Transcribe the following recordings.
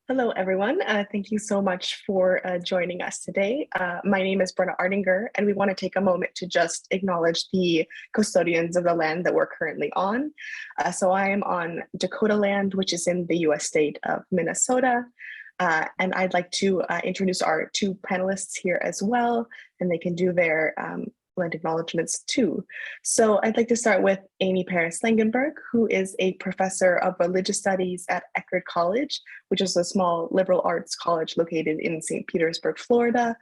Hello, everyone. Thank you so much for joining us today. My name is Brenna Artinger, and we want to take a moment to just acknowledge the custodians of the land that we're currently on. So I am on Dakota land, which is in the US state of Minnesota. And I'd like to introduce our two panelists here as well, and they can do their land acknowledgements too. So I'd like to start with Amy Paris Langenberg, who is a professor of religious studies at Eckerd College, which is a small liberal arts college located in St. Petersburg, Florida.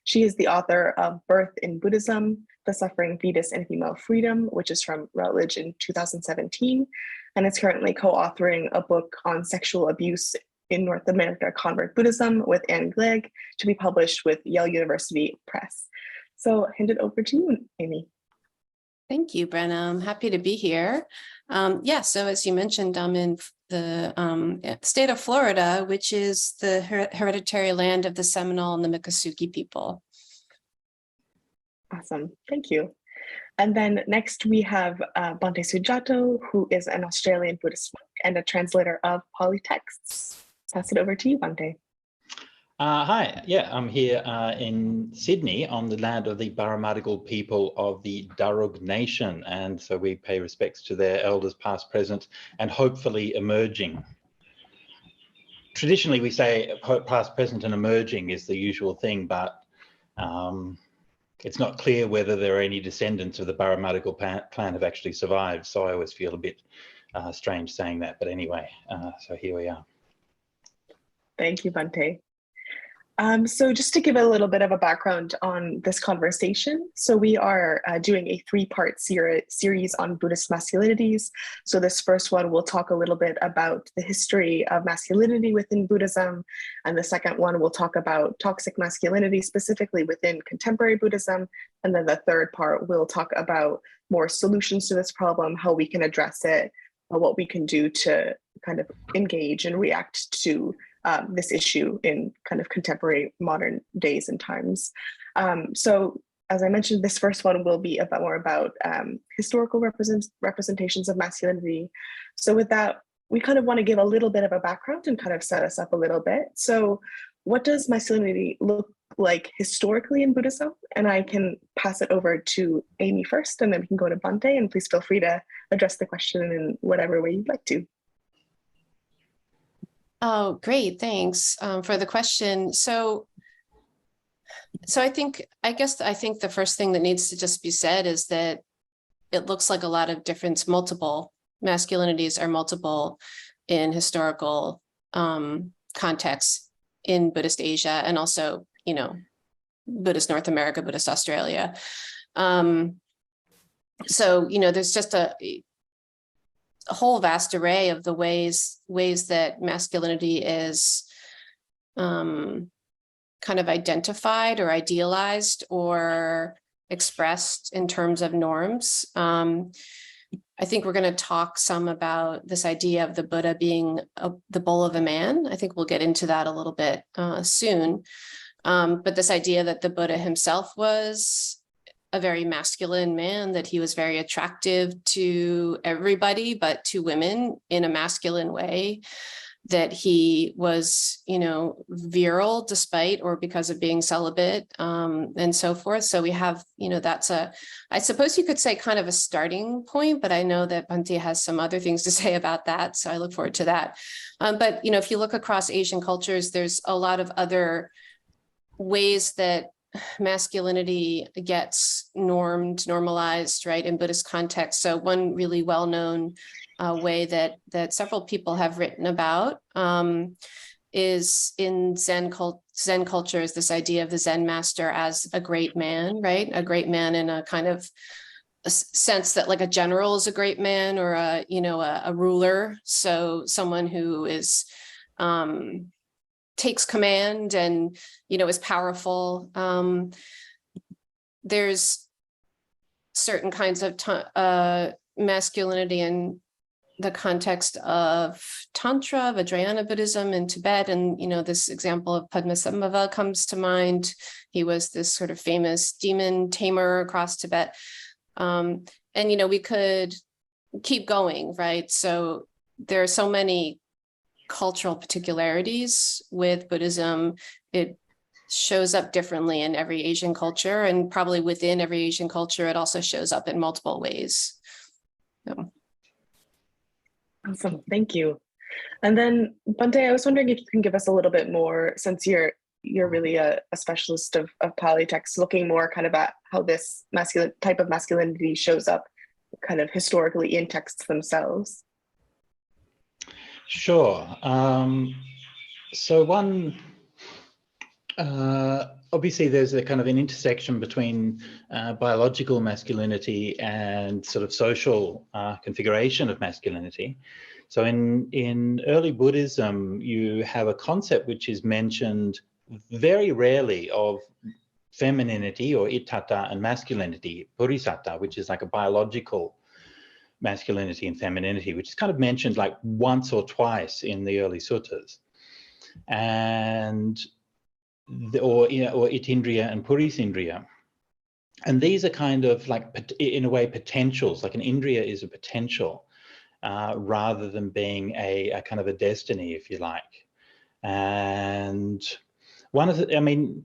She is the author of Birth in Buddhism, The Suffering Fetus and Female Freedom, which is from Routledge in 2017, and is currently co-authoring a book on sexual abuse in North America Convert Buddhism with Anne Glegg, to be published with Yale University Press. So I'll hand it over to you, Amy. Thank you, Brenna. I'm happy to be here. So as you mentioned, I'm in the state of Florida, which is the hereditary land of the Seminole and the Miccosukee people. Awesome, thank you. And then next we have Bhante Sujato, who is an Australian Buddhist monk and a translator of Pali texts. Pass it over to you, Bhante. Hi, I'm here in Sydney on the land of the Barramadigal people of the Darug Nation, and so we pay respects to their elders past, present, and hopefully emerging. Traditionally we say past, present and emerging is the usual thing, but it's not clear whether there are any descendants of the Barramadigal clan have actually survived, so I always feel a bit strange saying that, but anyway, so here we are. Thank you, Bhante. So just to give a little bit of a background on this conversation, so we are doing a three-part series on Buddhist masculinities. So this first one will talk a little bit about the history of masculinity within Buddhism, and the second one will talk about toxic masculinity specifically within contemporary Buddhism, and then the third part will talk about more solutions to this problem, how we can address it, what we can do to kind of engage and react to this issue in kind of contemporary modern days and times. So as I mentioned, this first one will be more about historical representations of masculinity. So with that, we kind of want to give a little bit of a background and kind of set us up a little bit. So what does masculinity look like historically in Buddhism? And I can pass it over to Amy first, and then we can go to Bhante, and please feel free to address the question in whatever way you'd like to. Oh, great. Thanks for the question. So I think the first thing that needs to just be said is that it looks like a lot of multiple masculinities are multiple in historical contexts in Buddhist Asia, and also, Buddhist North America, Buddhist Australia. There's just a whole vast array of the ways that masculinity is kind of identified or idealized or expressed in terms of norms. I think we're going to talk some about this idea of the Buddha being the bull of a man. I think we'll get into that a little bit soon. But this idea that the Buddha himself was a very masculine man, that he was very attractive to everybody, but to women in a masculine way, that he was, virile despite or because of being celibate, and so forth. So we have, that's I suppose you could say kind of a starting point, but I know that Bhante has some other things to say about that. So I look forward to that. But, if you look across Asian cultures, there's a lot of other ways that masculinity gets normalized, right, in Buddhist context. So one really well-known way that several people have written about is in Zen culture, is this idea of the Zen master as a great man, right? A great man in a kind of a sense that like a general is a great man, or a ruler. So someone who is takes command and, is powerful. There's certain kinds of masculinity in the context of Tantra, Vajrayana Buddhism in Tibet. And, this example of Padmasambhava comes to mind. He was this sort of famous demon tamer across Tibet. And, we could keep going, right? So there are so many cultural particularities with Buddhism. It shows up differently in every Asian culture, and probably within every Asian culture, it also shows up in multiple ways. So. Awesome, thank you. And then Bhante, I was wondering if you can give us a little bit more, since you're really a specialist of Pali texts, looking more kind of at how this type of masculinity shows up kind of historically in texts themselves. Sure. So one, obviously there's a kind of an intersection between biological masculinity and sort of social configuration of masculinity. So in early Buddhism, you have a concept which is mentioned very rarely of femininity or ittata and masculinity, purisata, which is like a biological masculinity and femininity, which is kind of mentioned like once or twice in the early suttas. And or itindriya and purisindriya. And these are kind of like, in a way, potentials, like an indriya is a potential rather than being a kind of a destiny, if you like. And one of the, I mean,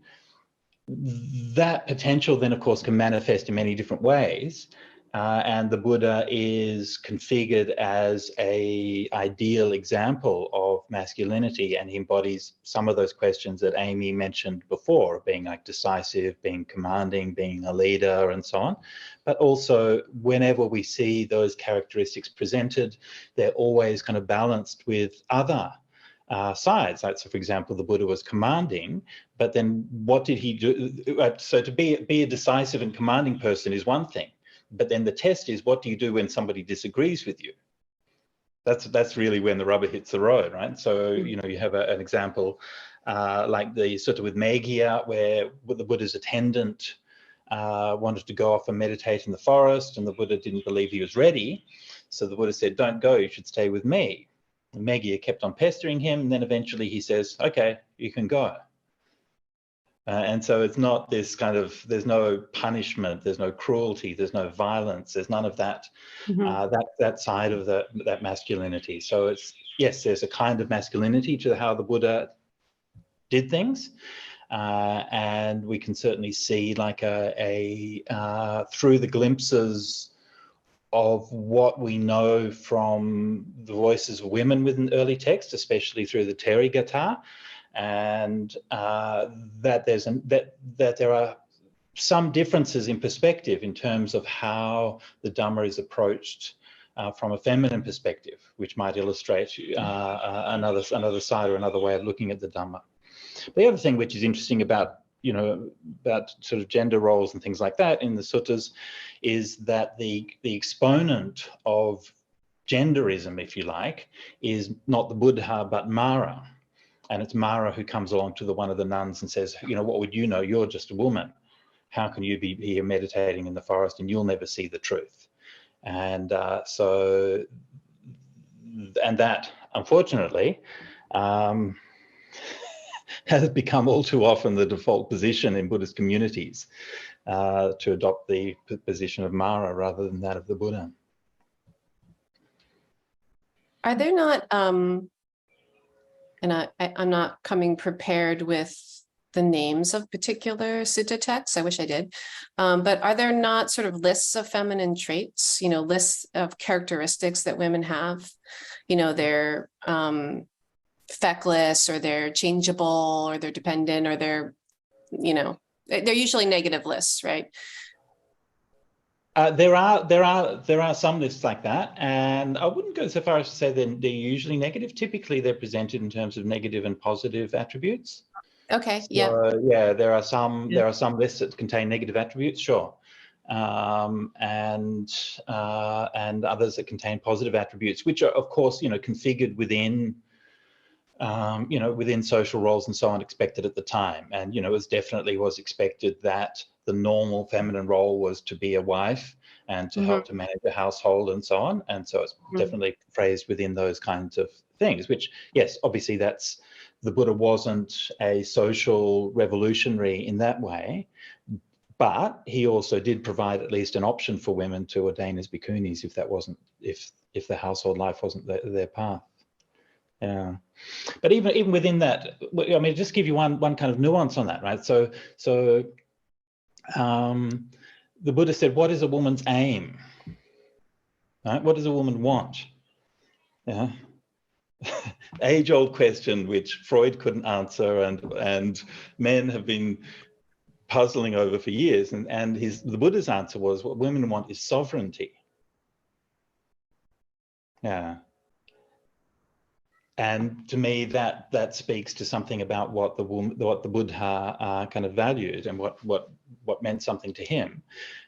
that potential then, of course, can manifest in many different ways. And the Buddha is configured as an ideal example of masculinity, and he embodies some of those questions that Amy mentioned before, being like decisive, being commanding, being a leader, and so on. But also, whenever we see those characteristics presented, they're always kind of balanced with other sides. Like, so for example, the Buddha was commanding, but then what did he do? So to be a decisive and commanding person is one thing. But then the test is, what do you do when somebody disagrees with you? That's really when the rubber hits the road, right? So, you know, you have an example like the sutta with Meghiya, where the Buddha's attendant wanted to go off and meditate in the forest, and the Buddha didn't believe he was ready. So the Buddha said, don't go, you should stay with me. And Meghiya kept on pestering him, and then eventually he says, okay, you can go. And so it's not this kind of, there's no punishment, there's no cruelty, there's no violence, there's none of that, that side of that masculinity. So it's, yes, there's a kind of masculinity to how the Buddha did things. And we can certainly see like through the glimpses of what we know from the voices of women within early text, especially through the Therigatha, and that there are some differences in perspective in terms of how the Dhamma is approached from a feminine perspective, which might illustrate another side or another way of looking at the Dhamma. The other thing which is interesting about, you know, about sort of gender roles and things like that in the suttas is that the exponent of genderism, if you like, is not the Buddha but Mara. And it's Mara who comes along to one of the nuns and says, you know, what would you know? You're just a woman. How can you be here meditating in the forest and you'll never see the truth? And and that, unfortunately, has become all too often the default position in Buddhist communities, to adopt the position of Mara rather than that of the Buddha. Are there not, and I'm not coming prepared with the names of particular sutta texts, I wish I did, but are there not sort of lists of feminine traits, you know, lists of characteristics that women have? You know, they're feckless, or they're changeable, or they're dependent, or they're, you know, they're usually negative lists, right? There are some lists like that, and I wouldn't go so far as to say they're usually negative. Typically, they're presented in terms of negative and positive attributes. Okay. So, yeah. Yeah. There are some lists that contain negative attributes, sure, and others that contain positive attributes, which are, of course, you know, configured within, you know, within social roles and so on, expected at the time. And, you know, it definitely was expected that the normal feminine role was to be a wife and to help to manage a household and so on. And so it's definitely phrased within those kinds of things, which, yes, obviously that's, the Buddha wasn't a social revolutionary in that way, but he also did provide at least an option for women to ordain as bhikkhunis if that wasn't, if the household life wasn't their path. Yeah, but even within that, I mean, just give you one kind of nuance on that, right? So the Buddha said, "What is a woman's aim? Right? What does a woman want?" Yeah, age-old question which Freud couldn't answer, and men have been puzzling over for years. And the Buddha's answer was, what women want is sovereignty. Yeah. And to me, that speaks to something about what the Buddha kind of valued, and what meant something to him.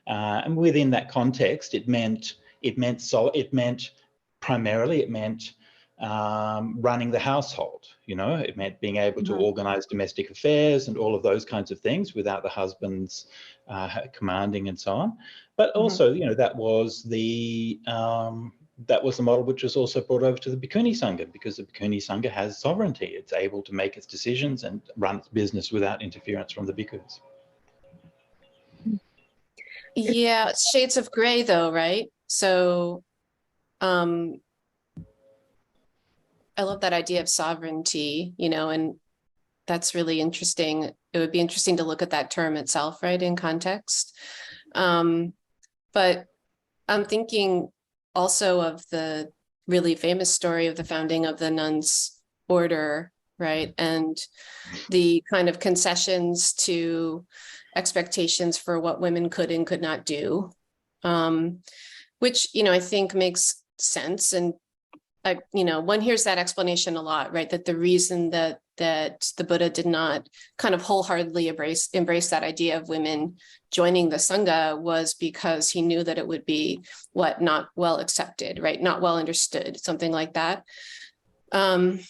And within that context, it meant primarily running the household. It meant being able to organize domestic affairs and all of those kinds of things without the husband's commanding and so on. But also, that was the model which was also brought over to the Bhikkhuni Sangha, because the Bhikkhuni Sangha has sovereignty. It's able to make its decisions and run its business without interference from the bhikkhus. Yeah, shades of gray though, right? So I love that idea of sovereignty, and that's really interesting. It would be interesting to look at that term itself, right, in context. But I'm thinking also of the really famous story of the founding of the nuns order, right? And the kind of concessions to expectations for what women could and could not do, which, I think makes sense. And, one hears that explanation a lot, right? That the reason that the Buddha did not kind of wholeheartedly embrace that idea of women joining the Sangha was because he knew that it would be not well accepted, right? Not well understood, something like that. Okay.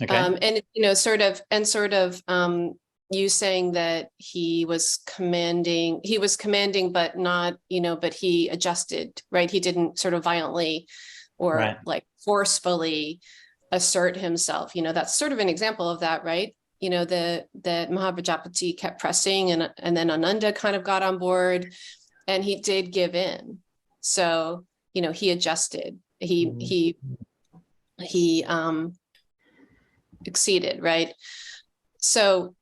And sort of you saying that he was commanding, but not, but he adjusted, right? He didn't sort of violently or like forcefully assert himself. That's sort of an example of that, right? That Mahavajapati kept pressing, and then Ananda kind of got on board, and he did give in. So, he adjusted. He exceeded, right? So,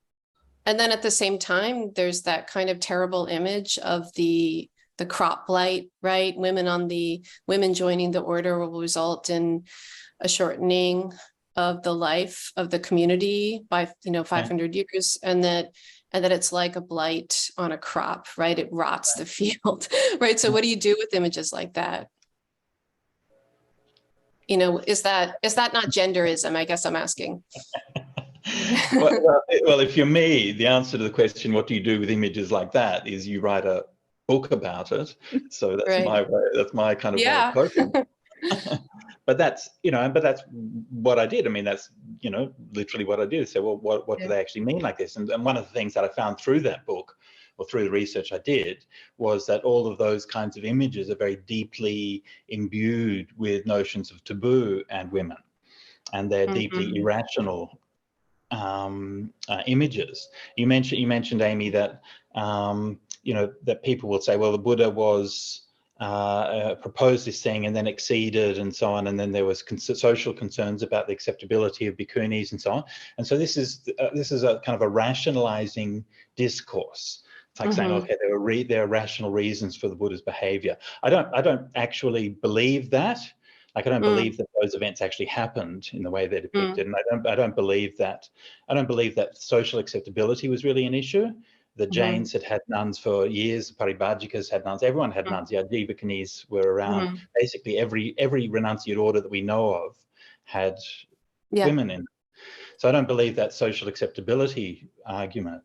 and then at the same time, there's that kind of terrible image of the crop blight, right? Women joining the order will result in a shortening of the life of the community by 500 years, and that it's like a blight on a crop, right? It rots the field, right? So what do you do with images like that? Is that not genderism? I guess I'm asking. Well, if you're me, the answer to the question, what do you do with images like that, is you write a book about it. So that's my way. That's my kind of way of coping. But that's what I did. I mean, that's literally what I did. So, well, what do they actually mean like this? And one of the things that I found through that book, or through the research I did, was that all of those kinds of images are very deeply imbued with notions of taboo and women, and they're deeply irrational images. You mentioned, Amy, that that people will say, well, the Buddha was proposed this thing and then exceeded and so on, and then there was social concerns about the acceptability of bhikkhunis and so on. And so this is a kind of a rationalizing discourse. It's like saying, okay, there are rational reasons for the Buddha's behavior. I don't actually believe that. Like, I don't believe that those events actually happened in the way they're depicted, and I don't believe that social acceptability was really an issue. The Jains had nuns for years. The Paribhajikas had nuns. Everyone had nuns. Yeah, Jivakanis were around. Basically, every renunciate order that we know of had women in it. So I don't believe that social acceptability argument.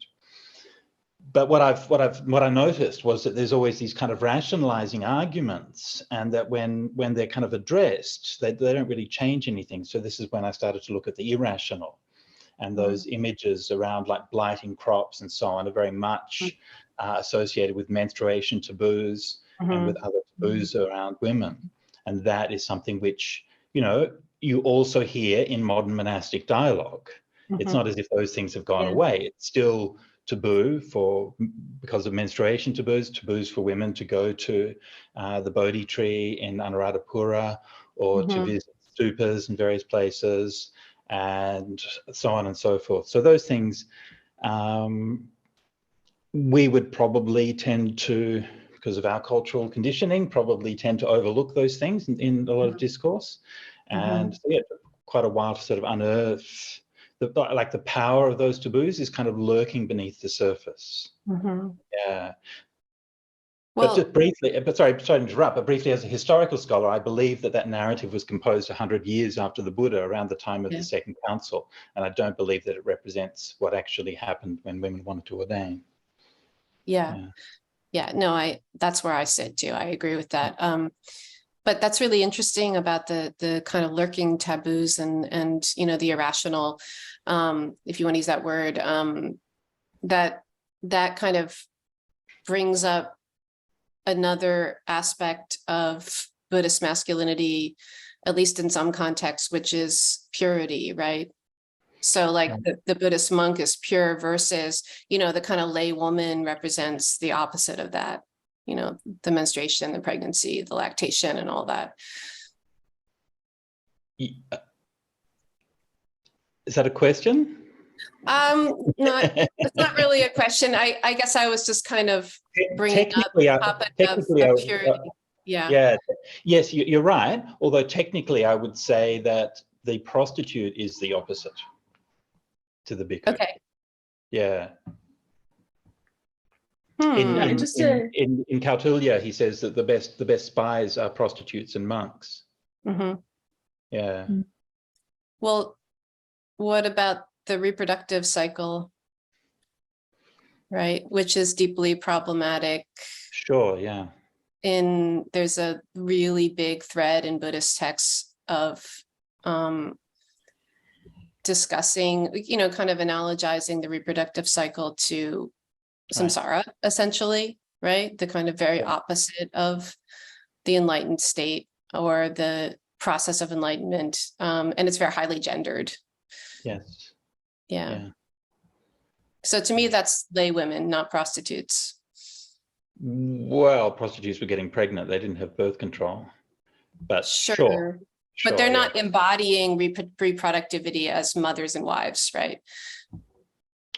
But what I noticed was that there's always these kind of rationalizing arguments, and that when they're kind of addressed, they don't really change anything. So this is when I started to look at the irrational, and those images around like blighting crops and so on are very much associated with menstruation taboos and with other taboos around women. And that is something which, you also hear in modern monastic dialogue. It's not as if those things have gone away. It's still taboo because of menstruation taboos for women to go to the Bodhi tree in Anuradhapura, or to visit stupas in various places, and so on and so forth. So those things we would probably tend to, because of our cultural conditioning, probably tend to overlook those things in a lot of discourse. And so, yeah, it took quite a while to sort of unearth the power of those taboos is kind of lurking beneath the surface. Yeah. Well, but just briefly, sorry to interrupt, but briefly, as a historical scholar, I believe that narrative was composed 100 years after the Buddha, around the time of the Second Council, and I don't believe that it represents what actually happened when women wanted to ordain. No, that's where I sit too. I agree with that. But that's really interesting about the kind of lurking taboos and you know, the irrational, if you want to use that word, that kind of brings up another aspect of Buddhist masculinity, at least in some contexts, which is purity, right? So like the Buddhist monk is pure versus, you know, the kind of lay woman represents the opposite of that, you know, the menstruation, the pregnancy, the lactation and all that. Is that a question? No, it's not really a question. I guess I was just kind of bringing up the topic of purity. Yes, you're right. Although technically I would say that the prostitute is the opposite to the bhikkhu. Okay. Yeah. In Kautilya, he says that the best spies are prostitutes and monks. Yeah. Well, what about the reproductive cycle, right? Which is deeply problematic. Sure, yeah. There's a really big thread in Buddhist texts of discussing, you know, kind of analogizing the reproductive cycle to samsara, essentially, right? The kind of very opposite of the enlightened state or the process of enlightenment. And it's very highly gendered. Yes. Yeah. So to me, that's lay women, not prostitutes. Well, prostitutes were getting pregnant. They didn't have birth control. But sure. But they're not embodying reproductivity as mothers and wives, right?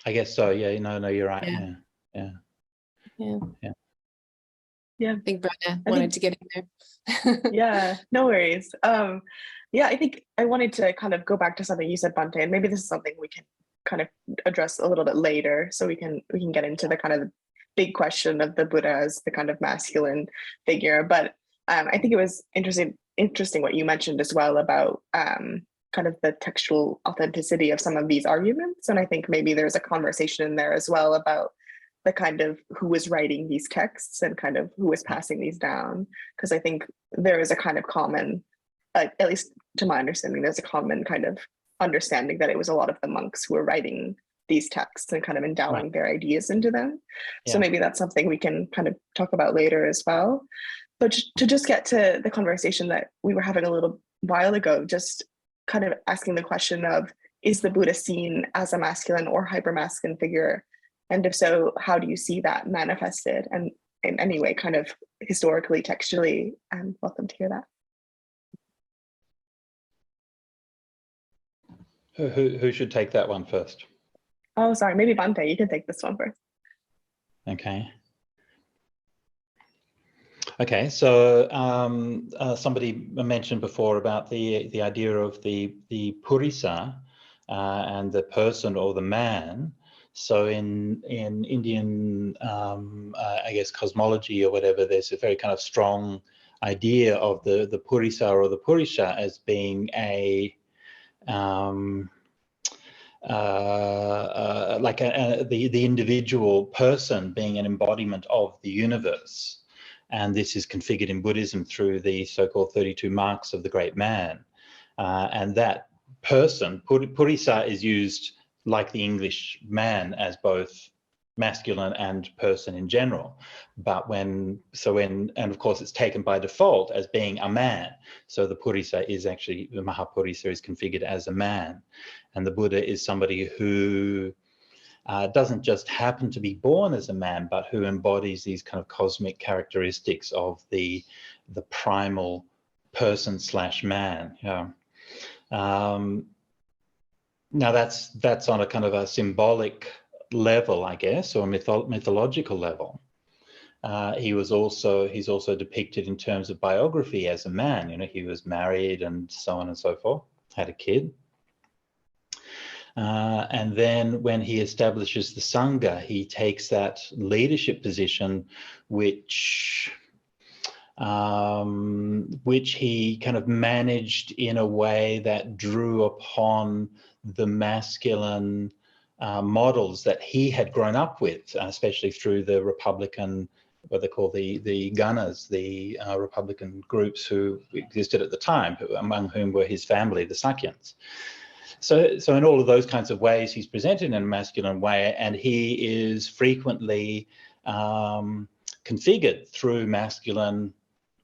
I guess so. Yeah. No, you're right. Yeah. I think Brenna wanted to get in there. Yeah, no worries. I think I wanted to kind of go back to something you said, Bhante, and maybe this is something we can kind of address a little bit later, so we can get into the kind of big question of the Buddha as the kind of masculine figure. But I think it was interesting what you mentioned as well about kind of the textual authenticity of some of these arguments, and I think maybe there's a conversation in there as well about the kind of who was writing these texts and kind of who was passing these down, because I think there is a kind of common, at least to my understanding, there's a common kind of understanding that it was a lot of the monks who were writing these texts and kind of endowing their ideas into them. So maybe that's something we can kind of talk about later as well. But to just get to the conversation that we were having a little while ago, just kind of asking the question of, is the Buddha seen as a masculine or hypermasculine figure? And if so, how do you see that manifested? And in any way, kind of historically, textually, I'm welcome to hear that. Who should take that one first? Oh, sorry, maybe Bhante, you can take this one first. Okay, so somebody mentioned before about the idea of the purisa and the person or the man. So in Indian, I guess, cosmology or whatever, there's a very kind of strong idea of the purisa or the purisha as being the individual person being an embodiment of the universe. And this is configured in Buddhism through the so-called 32 marks of the great man. And that person, purisa, is used like the English man as both masculine and person in general. But and of course it's taken by default as being a man. So the purisa is actually, the mahapurisa is configured as a man. And the Buddha is somebody who doesn't just happen to be born as a man, but who embodies these kind of cosmic characteristics of the primal person / man. Yeah. Now that's on a kind of a symbolic level, I guess, or mythological level. He's also depicted in terms of biography as a man. You know, he was married and so on and so forth, had a kid. And then when he establishes the Sangha, he takes that leadership position, which he kind of managed in a way that drew upon the masculine models that he had grown up with, especially through the Republican, what they call the Gunners, the Republican groups who existed at the time, among whom were his family, the Sakyans. So in all of those kinds of ways, he's presented in a masculine way, and he is frequently configured through masculine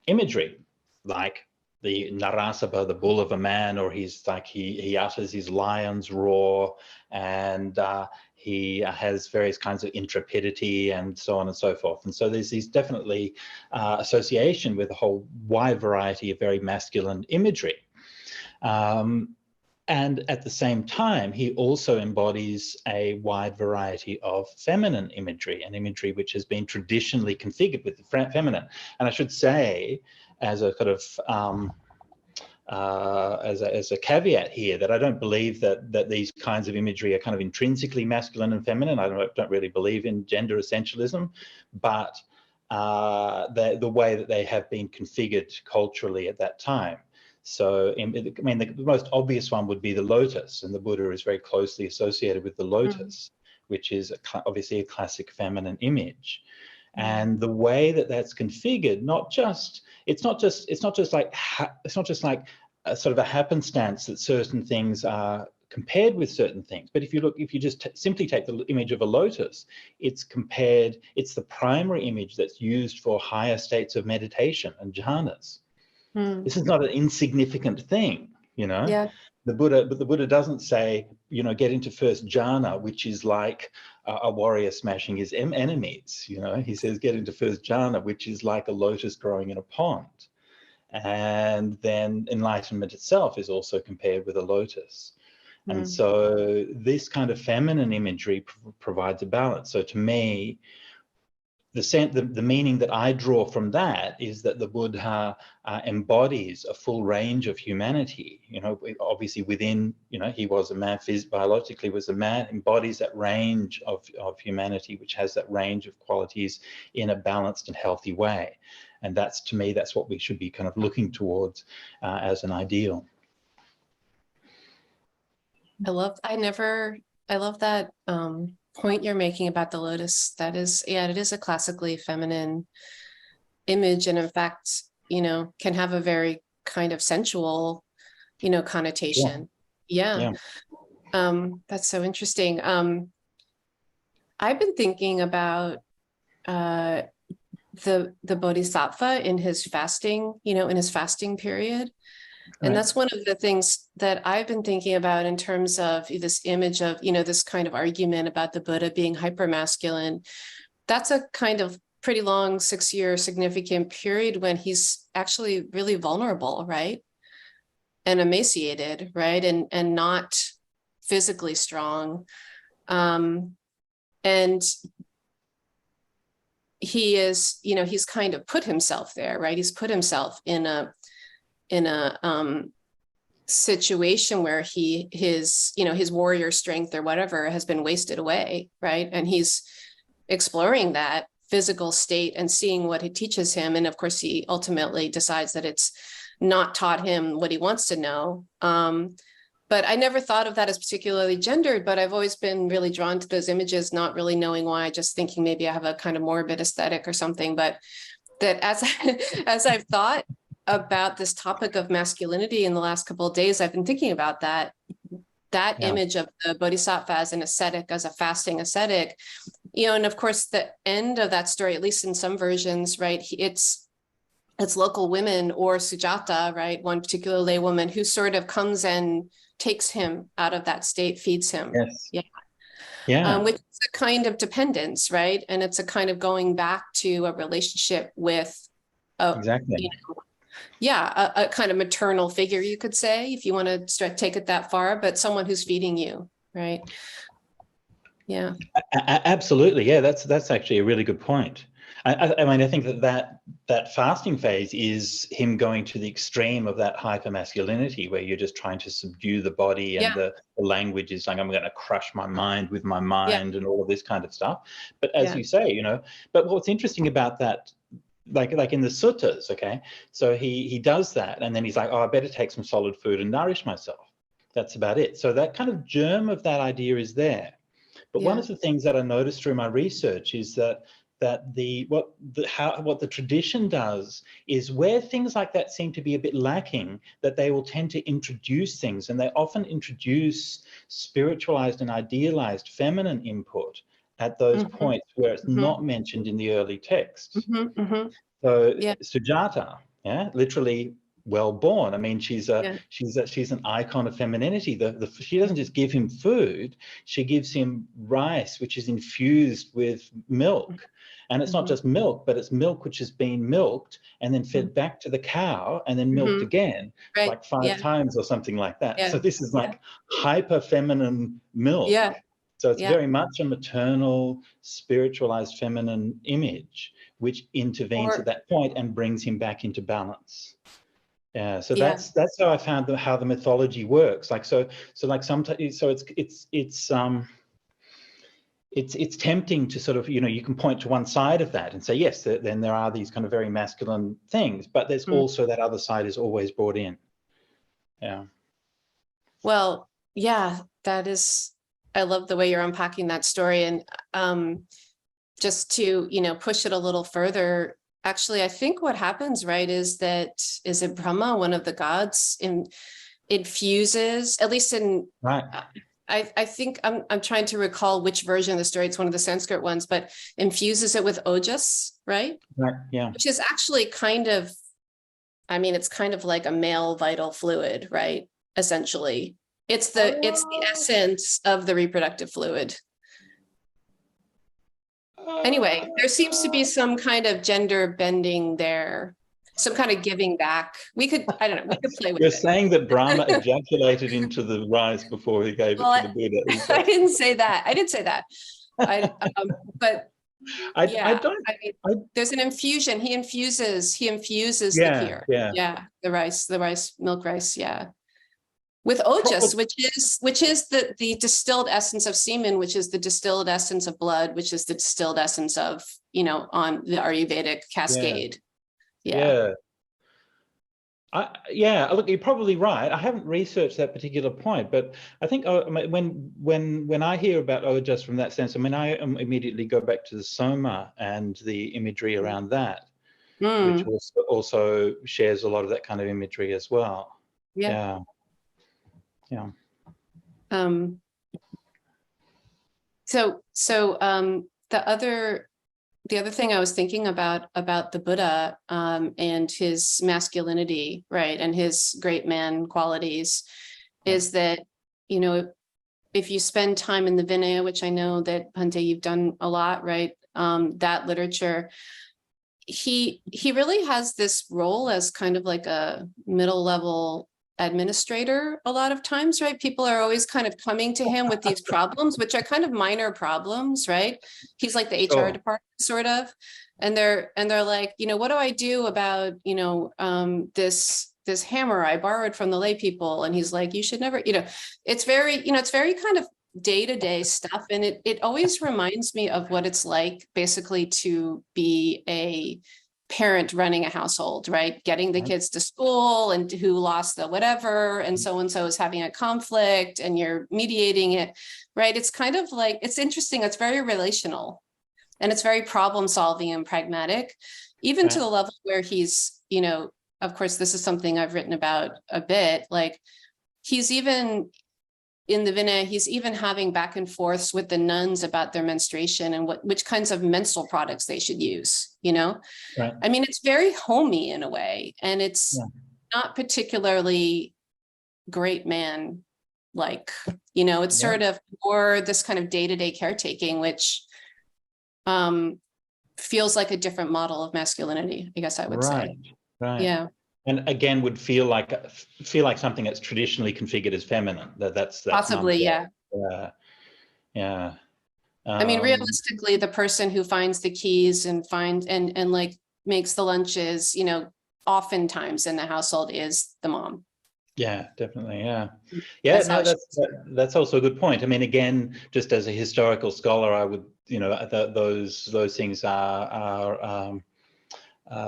imagery, like the Narasabha, the bull of a man, or he's like he utters his lion's roar, and he has various kinds of intrepidity and so on and so forth. And so there's definitely association with a whole wide variety of very masculine imagery. And at the same time, he also embodies a wide variety of feminine imagery, an imagery which has been traditionally configured with the feminine. And I should say, as a kind of as a caveat here, that I don't believe that these kinds of imagery are kind of intrinsically masculine and feminine. I don't really believe in gender essentialism, but the way that they have been configured culturally at that time. So, I mean, the most obvious one would be the lotus, and the Buddha is very closely associated with the lotus, which is obviously a classic feminine image. And the way that that's configured, it's not just like a sort of a happenstance that certain things are compared with certain things. But if you just simply take the image of a lotus, it's the primary image that's used for higher states of meditation and jhanas. This is not an insignificant thing, you know. Yeah. The Buddha doesn't say, you know, get into first jhana, which is like a warrior smashing his enemies. You know, he says get into first jhana, which is like a lotus growing in a pond. And then enlightenment itself is also compared with a lotus. And so this kind of feminine imagery provides a balance. So to me, the meaning that I draw from that is that the Buddha embodies a full range of humanity. You know, obviously within, you know, he was a man, biologically was a man, embodies that range of humanity, which has that range of qualities in a balanced and healthy way. And that's, to me, that's what we should be kind of looking towards as an ideal. I love that point you're making about the lotus. That is, yeah, it is a classically feminine image, and in fact, you know, can have a very kind of sensual, you know, connotation. Yeah. That's so interesting. I've been thinking about the Bodhisattva in his fasting, you know, in his fasting period. And that's one of the things that I've been thinking about in terms of this image of, you know, this kind of argument about the Buddha being hypermasculine. That's a kind of pretty long 6-year significant period when he's actually really vulnerable, right? And emaciated, right? And not physically strong. And he is, you know, he's kind of put himself there, right? He's put himself in a situation where his warrior strength or whatever has been wasted away, right? And he's exploring that physical state and seeing what it teaches him. And of course, he ultimately decides that it's not taught him what he wants to know. But I never thought of that as particularly gendered, but I've always been really drawn to those images, not really knowing why, just thinking maybe I have a kind of morbid aesthetic or something. But that as I've thought about this topic of masculinity in the last couple of days, I've been thinking about that image of the Bodhisattva as an ascetic, as a fasting ascetic, you know, and of course the end of that story, at least in some versions, right, it's local women or Sujata, right, one particular laywoman who sort of comes and takes him out of that state, feeds him. Yes. Which is a kind of dependence, right? And it's a kind of going back to a relationship with exactly. You know, Yeah, a kind of maternal figure, you could say, if you want to take it that far, but someone who's feeding you, right? Yeah. Absolutely. Yeah, that's actually a really good point. I mean, I think that fasting phase is him going to the extreme of that hypermasculinity, where you're just trying to subdue the body, and the language is like, I'm going to crush my mind with my mind, and all of this kind of stuff. But as you say, but what's interesting about that, like in the suttas, okay, so he does that, and then he's like, oh, I better take some solid food and nourish myself. That's about it. So that kind of germ of that idea is there. But one of the things that I noticed through my research is that what the tradition does is, where things like that seem to be a bit lacking, that they will tend to introduce things, and they often introduce spiritualized and idealized feminine input at those points where it's not mentioned in the early texts. So Sujata, literally well born. I mean, she's an icon of femininity. She doesn't just give him food; she gives him rice, which is infused with milk, and it's not just milk, but it's milk which has been milked and then fed back to the cow and then milked again, like 5 times or something like that. So this is like hyper feminine milk. So it's very much a maternal, spiritualized feminine image, which intervenes at that point and brings him back into balance. Yeah, so that's how I found how the mythology works. Like like sometimes, so it's tempting to sort of, you can point to one side of that and say, yes, then there are these kind of very masculine things, but there's also that other side is always brought in. Yeah. Well, yeah, that is, I love the way you're unpacking that story. And just to, push it a little further, actually, I think what happens, right, is it Brahma, one of the gods, infuses, at least in, I think I'm trying to recall which version of the story. It's one of the Sanskrit ones, but infuses it with ojas, right? Right, yeah. Which is actually kind of, I mean, it's kind of like a male vital fluid, right? Essentially, it's the essence of the reproductive fluid. Anyway, there seems to be some kind of gender bending there, some kind of giving back. I don't know, we could play with it. You're saying that Brahma ejaculated into the rice before he gave it to the Buddha. I didn't say that. But there's an infusion. He infuses the kheer. Yeah, the rice, milk rice. Yeah. With ojas, which is the distilled essence of semen, which is the distilled essence of blood, which is the distilled essence of, on the Ayurvedic cascade. Yeah. Look, you're probably right. I haven't researched that particular point, but I think when I hear about ojas from that sense, I mean, I immediately go back to the Soma and the imagery around that, which also shares a lot of that kind of imagery as well. Yeah. So the other thing I was thinking about the Buddha and his masculinity, right, and his great man qualities, is that, if you spend time in the Vinaya, which I know that Bhante, you've done a lot, right, that literature, he really has this role as kind of like a middle level administrator a lot of times, right? People are always kind of coming to him with these problems, which are kind of minor problems, right? He's like the HR department sort of, and they're like, what do I do about, this hammer I borrowed from the lay people? And he's like, you should never, it's very kind of day-to-day stuff. And it always reminds me of what it's like basically to be a parent running a household, right? Getting the kids to school and who lost the whatever, and so-and-so is having a conflict and you're mediating it, right? It's kind of like, it's interesting. It's very relational and it's very problem solving and pragmatic, even to the level where he's, of course, this is something I've written about a bit, like he's even in the Vinaya, he's even having back and forths with the nuns about their menstruation and which kinds of menstrual products they should use, Right. I mean, it's very homey in a way, and it's not particularly great man like, it's sort of more this kind of day-to-day caretaking, which feels like a different model of masculinity, I guess I would say. Right. Yeah. And again, would feel like something that's traditionally configured as feminine. That's Possibly, yeah. Yeah. I mean, realistically, the person who finds the keys and like makes the lunches, you know, oftentimes in the household is the mom. Yeah, definitely. Yeah. Yeah. That's also a good point. I mean, again, just as a historical scholar, I would, you know, those things are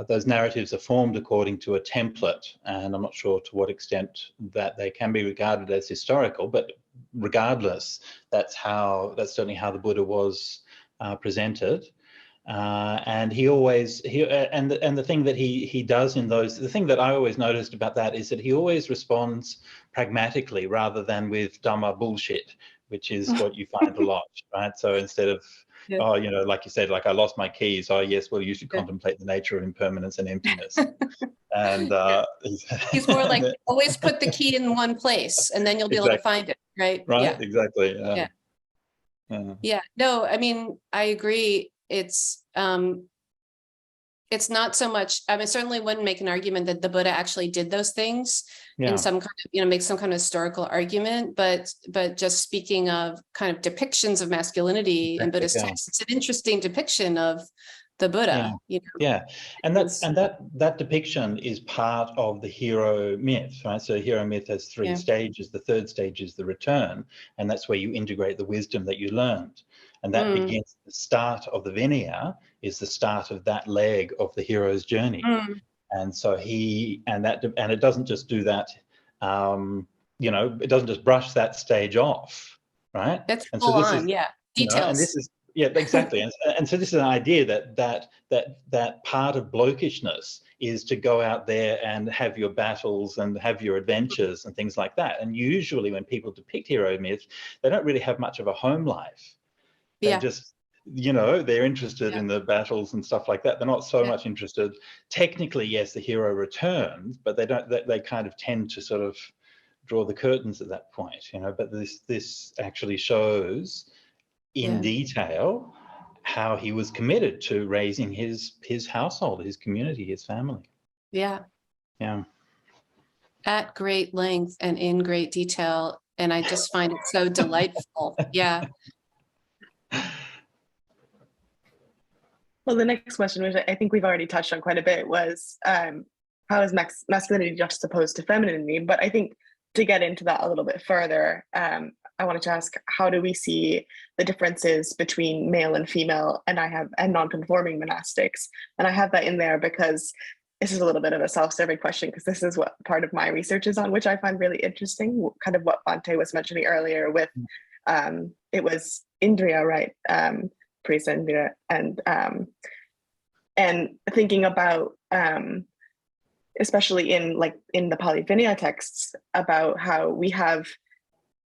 those narratives are formed according to a template, and I'm not sure to what extent that they can be regarded as historical, but regardless, that's certainly how the Buddha was presented. And he always and the thing that he does in those, the thing that I always noticed about that is that he always responds pragmatically rather than with Dhamma bullshit, which is what you find a lot, right? So instead of oh, you know, like you said, like I lost my keys. Oh, yes, well, you should contemplate the nature of impermanence and emptiness. And he's more like always put the key in one place, and then you'll be able to find it, right? Right. Yeah. Exactly. Yeah. No, I mean, I agree. It's not so much, I mean, certainly wouldn't make an argument that the Buddha actually did those things in some kind of, you know, make some kind of historical argument, but just speaking of kind of depictions of masculinity in Buddhist texts, it's an interesting depiction of the Buddha. You know? Yeah, and that depiction is part of the hero myth, right? So hero myth has three stages. The third stage is the return, and that's where you integrate the wisdom that you learned. And that begins the start of the Vinaya, is the start of that leg of the hero's journey. And so and it doesn't just do that, you know, it doesn't just brush that stage off, right? That's and full so this on, is, details. You know, and this is, exactly. and so this is an idea that part of blokishness is to go out there and have your battles and have your adventures and things like that. And usually when people depict hero myth, they don't really have much of a home life. They just, you know, they're interested in the battles and stuff like that. They're not so much interested. Technically, yes, the hero returns, but they kind of tend to sort of draw the curtains at that point, you know. But this actually shows in detail how he was committed to raising his household, his community, his family. Yeah. at great length and in great detail. And I just find it so delightful. Yeah. Well, the next question, which I think we've already touched on quite a bit, was how is masculinity juxtaposed to femininity? But I think to get into that a little bit further, I wanted to ask, how do we see the differences between male and female and non-conforming monastics? And I have that in there because this is a little bit of a self-serving question, because this is what part of my research is on, which I find really interesting, kind of what Bhante was mentioning earlier with, it was Indriya, right? Paris Langenberg, and thinking about, especially in the Pali Vinaya texts, about how we have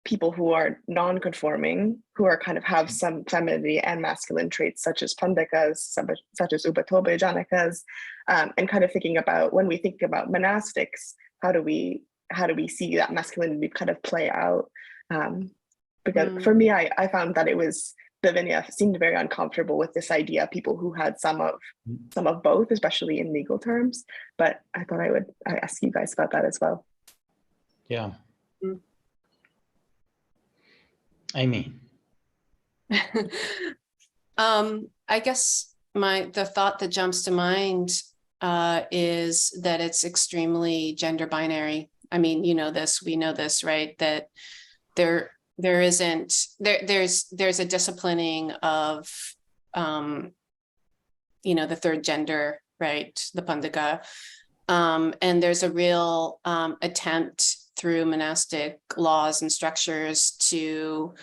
people who are non-conforming, who are kind of have some femininity and masculine traits, such as pandikas, such as ubatobe janakas, and kind of thinking about, when we think about monastics, how do we see that masculinity kind of play out? Because for me, I found that the Vinaya seemed very uncomfortable with this idea of people who had some of both, especially in legal terms. But I thought I ask you guys about that as well. Yeah. Amy. I guess the thought that jumps to mind is that it's extremely gender binary. I mean, we know this, right? That there's a disciplining of the third gender, right? The pandika. And there's a real attempt through monastic laws and structures to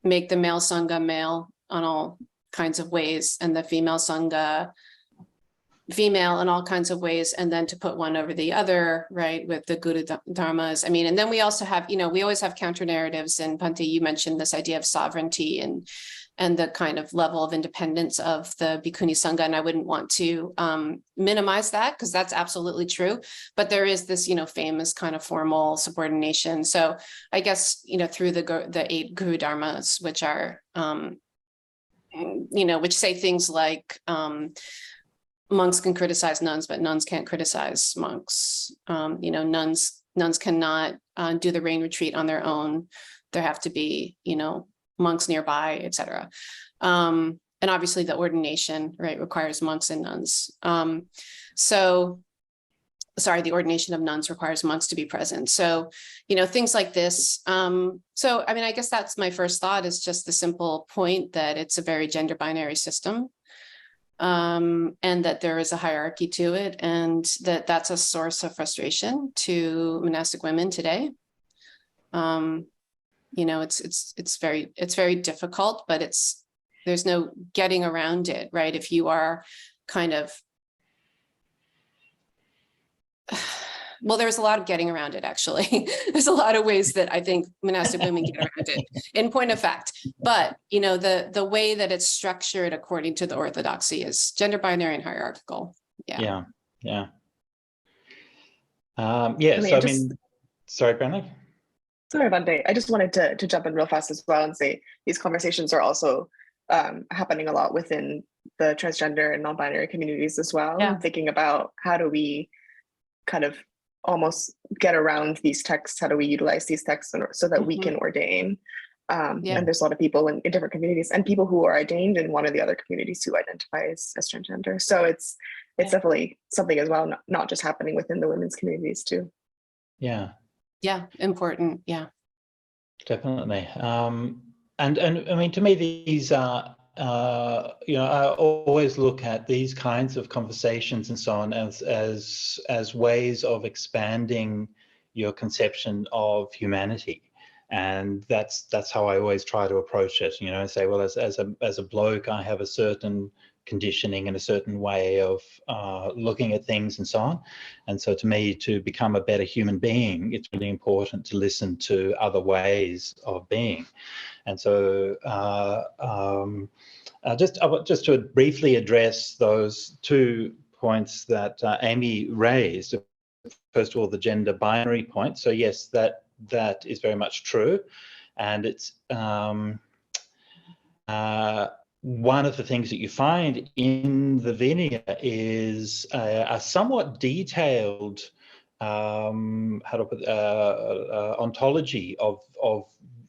make the male sangha male on all kinds of ways, and the female sangha female in all kinds of ways, and then to put one over the other, right, with the Guru Dharmas. I mean, and then we also have, we always have counter narratives, and Bhante, you mentioned this idea of sovereignty and the kind of level of independence of the Bhikkhuni Sangha, and I wouldn't want to minimize that, because that's absolutely true, but there is this, famous kind of formal subordination. So I guess, through the 8 Guru Dharmas, which are, which say things like, monks can criticize nuns, but nuns can't criticize monks. You know, nuns cannot do the rain retreat on their own. There have to be, you know, monks nearby, etc. And obviously the ordination, right, requires monks and nuns. The ordination of nuns requires monks to be present. So, you know, things like this. So, I mean, I guess that's my first thought, is just the simple point that it's a very gender binary system, and that there is a hierarchy to it, and that's a source of frustration to monastic women today. You know, it's very difficult, but there's no getting around it, right? If you are kind of, well, there's a lot of getting around it, actually. There's a lot of ways that I think monastic women get around it, in point of fact. But, you know, the way that it's structured according to the orthodoxy is gender binary and hierarchical. Yeah. Yeah. So, I mean, sorry, Brenna. Sorry, Bhante. I just wanted to jump in real fast as well and say these conversations are also happening a lot within the transgender and non-binary communities as well. Yeah. Thinking about how do we kind of almost get around these texts, how do we utilize these texts so that we can ordain. And there's a lot of people in different communities and people who are ordained in one of the other communities who identify as transgender. So it's definitely something as well, not just happening within the women's communities too. Yeah, important. Yeah, definitely. And I mean, to me, these are, you know, I always look at these kinds of conversations and so on as ways of expanding your conception of humanity. And that's how I always try to approach it, you know, say, well, as a bloke, I have a certain conditioning and a certain way of looking at things and so on. And so to me, to become a better human being, it's really important to listen to other ways of being. And so just to briefly address those 2 points that Amy raised. First of all, the gender binary point. So yes, that is very much true. And it's one of the things that you find in the Vinaya is a somewhat detailed ontology of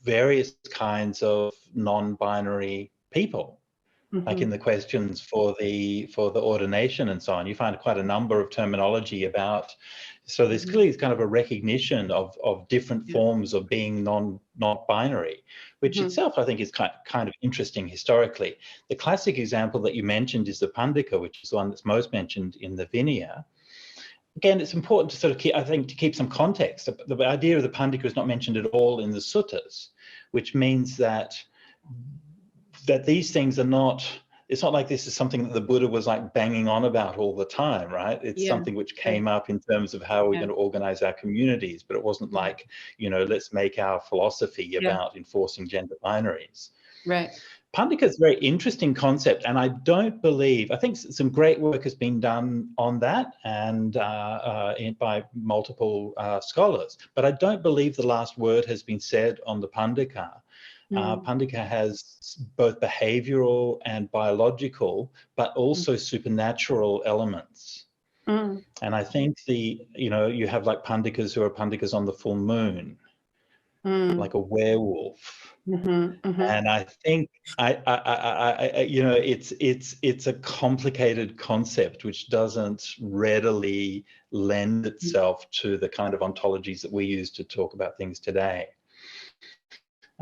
various kinds of non-binary people. Like in the questions for the ordination and so on, you find quite a number of terminology about. So there's clearly kind of a recognition of different forms of being not binary, which itself I think is kind of interesting historically. The classic example that you mentioned is the Pandika, which is the one that's most mentioned in the Vinaya. Again, it's important to sort of keep some context. The idea of the Pandika is not mentioned at all in the suttas, which means that these things are not, it's not like this is something that the Buddha was like banging on about all the time, right? It's something which came up in terms of how we're going to organize our communities, but it wasn't like, you know, let's make our philosophy about enforcing gender binaries. Right. Pandika is a very interesting concept, and I think some great work has been done on that and by multiple scholars, but I don't believe the last word has been said on the Pandika. Pandika has both behavioral and biological, but also supernatural elements. And I think you have like Pandikas who are Pandikas on the full moon, like a werewolf. And I think it's a complicated concept which doesn't readily lend itself to the kind of ontologies that we use to talk about things today.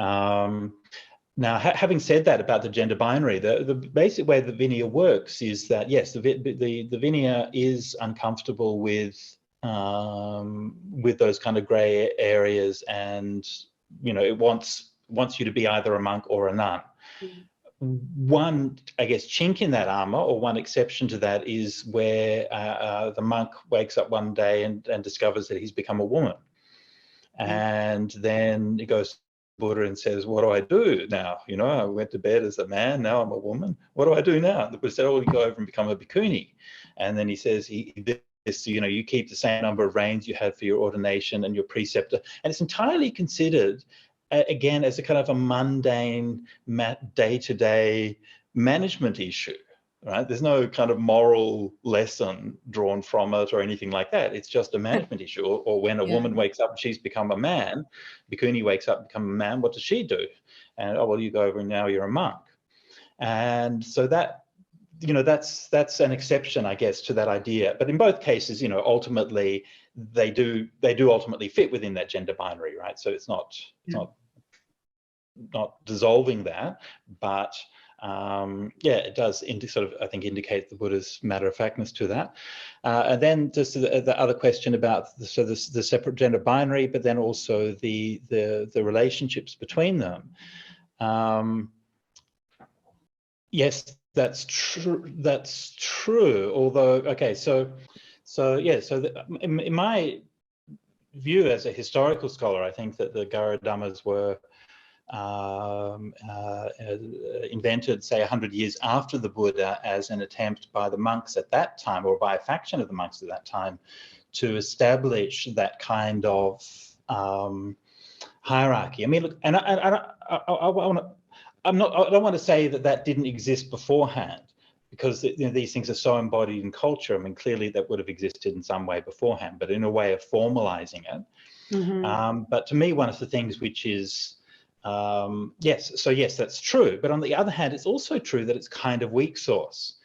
Now, having said that about the gender binary, the basic way the Vinaya works is that, yes, the Vinaya is uncomfortable with those kind of grey areas, and, you know, it wants you to be either a monk or a nun. One, I guess, chink in that armor, or one exception to that, is where the monk wakes up one day and discovers that he's become a woman. And then he goes to Buddha and says, what do I do now? You know, I went to bed as a man, now I'm a woman. What do I do now? The Buddha said, oh, you go over and become a bhikkhuni. And then he says, you keep the same number of reins you had for your ordination and your preceptor. And it's entirely considered, again, as a kind of a mundane, day-to-day management issue. right? There's no kind of moral lesson drawn from it or anything like that. It's just a management issue. Or when a woman wakes up and she's become a man, Bhikkhuni wakes up and becomes a man, what does she do? And, oh, well, you go over and now you're a monk. And so that, you know, that's an exception, I guess, to that idea. But in both cases, you know, ultimately they do ultimately fit within that gender binary, right? So it's not dissolving that, but it does sort of, I think, indicate the Buddha's matter-of-factness to that. And then just the other question about the separate gender binary, but then also the relationships between them. Yes, that's true. That's true. Although, okay, in my view as a historical scholar, I think that the Gaudhamas were invented, say, 100 years after the Buddha as an attempt by the monks at that time, or by a faction of the monks at that time, to establish that kind of hierarchy. I mean, look, and I don't want to say that didn't exist beforehand, because, you know, these things are so embodied in culture. I mean, clearly that would have existed in some way beforehand, but in a way of formalizing it. But to me, one of the things which is yes, that's true. But on the other hand, it's also true that it's kind of weak sauce.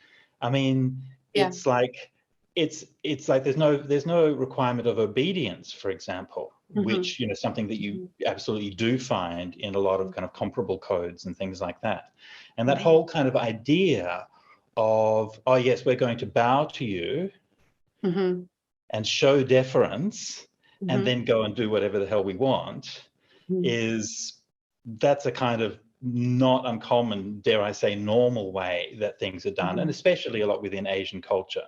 I mean, it's like there's no requirement of obedience, for example, which, you know, something that you absolutely do find in a lot of kind of comparable codes and things like that. And that whole kind of idea of, oh yes, we're going to bow to you and show deference and then go and do whatever the hell we want, that's a kind of not uncommon, dare I say, normal way that things are done, and especially a lot within Asian culture.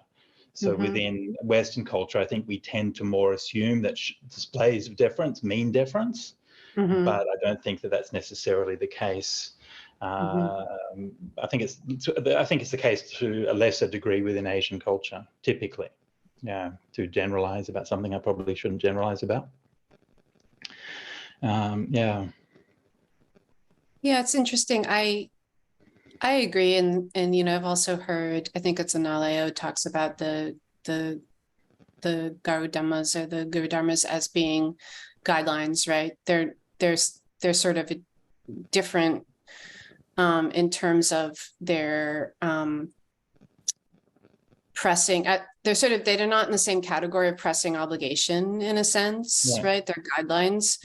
So within Western culture, I think we tend to more assume that displays of deference mean deference, but I don't think that that's necessarily the case. I think it's the case to a lesser degree within Asian culture, typically. Yeah, to generalize about something I probably shouldn't generalize about. Yeah, it's interesting. I agree, and you know, I've also heard, I think it's Analayo talks about the Gaudhamas or the Gurudharmas as being guidelines, right? They're sort of different in terms of their pressing. They're not in the same category of pressing obligation in a sense, right? They're guidelines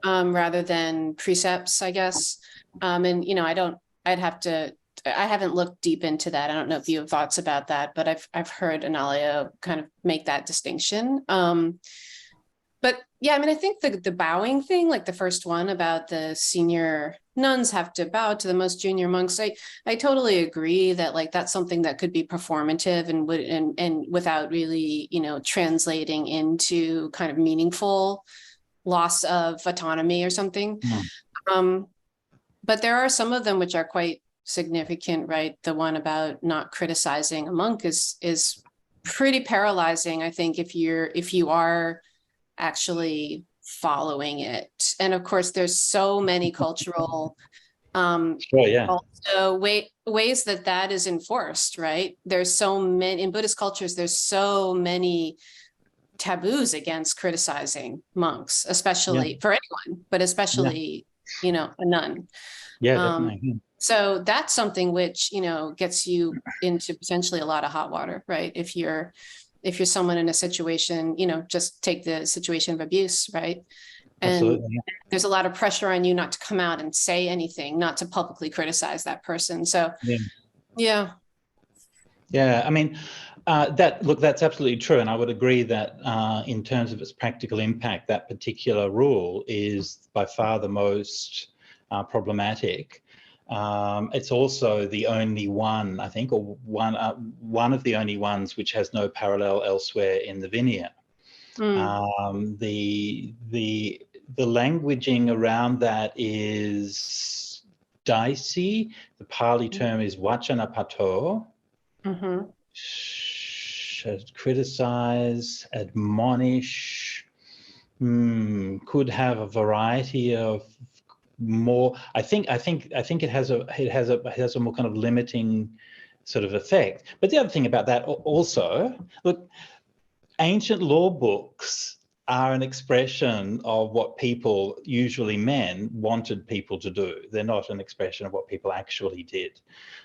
rather than precepts, I guess. And you know, I haven't looked deep into that. I don't know if you have thoughts about that, but I've heard Analayo kind of make that distinction. But yeah, I mean, I think the bowing thing, like the first one about the senior nuns have to bow to the most junior monks, I totally agree that like that's something that could be performative and without really, you know, translating into kind of meaningful loss of autonomy or something. But there are some of them which are quite significant, right? The one about not criticizing a monk is pretty paralyzing, I think, if you are actually following it. And of course, there's so many cultural also ways that is enforced, right? There's so many in Buddhist cultures, there's so many taboos against criticizing monks, especially for anyone, but especially you know, a nun. Definitely. So that's something which, you know, gets you into potentially a lot of hot water, right? If you're someone in a situation, you know, just take the situation of abuse, right? And there's a lot of pressure on you not to come out and say anything, not to publicly criticize that person. So yeah, I mean, that's absolutely true. And I would agree that in terms of its practical impact, that particular rule is by far the most problematic. It's also the only one, I think, or one of the only ones which has no parallel elsewhere in the Vinaya. The languaging around that is dicey. The Pali term is vachanapato. Criticize, admonish, could have a variety of more. I think it has a more kind of limiting sort of effect. But the other thing about that also, look, ancient law books are an expression of what people, usually men, wanted people to do. They're not an expression of what people actually did.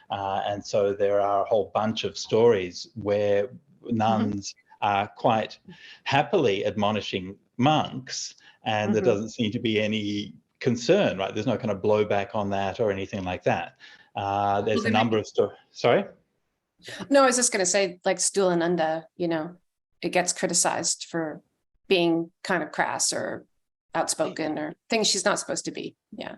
And so there are a whole bunch of stories where nuns are quite happily admonishing monks, and there doesn't seem to be any concern, right? There's no kind of blowback on that or anything like that. There's a number of stories. Sorry? No, I was just going to say, like Stulananda, you know, it gets criticized for being kind of crass or outspoken or things she's not supposed to be. Yeah.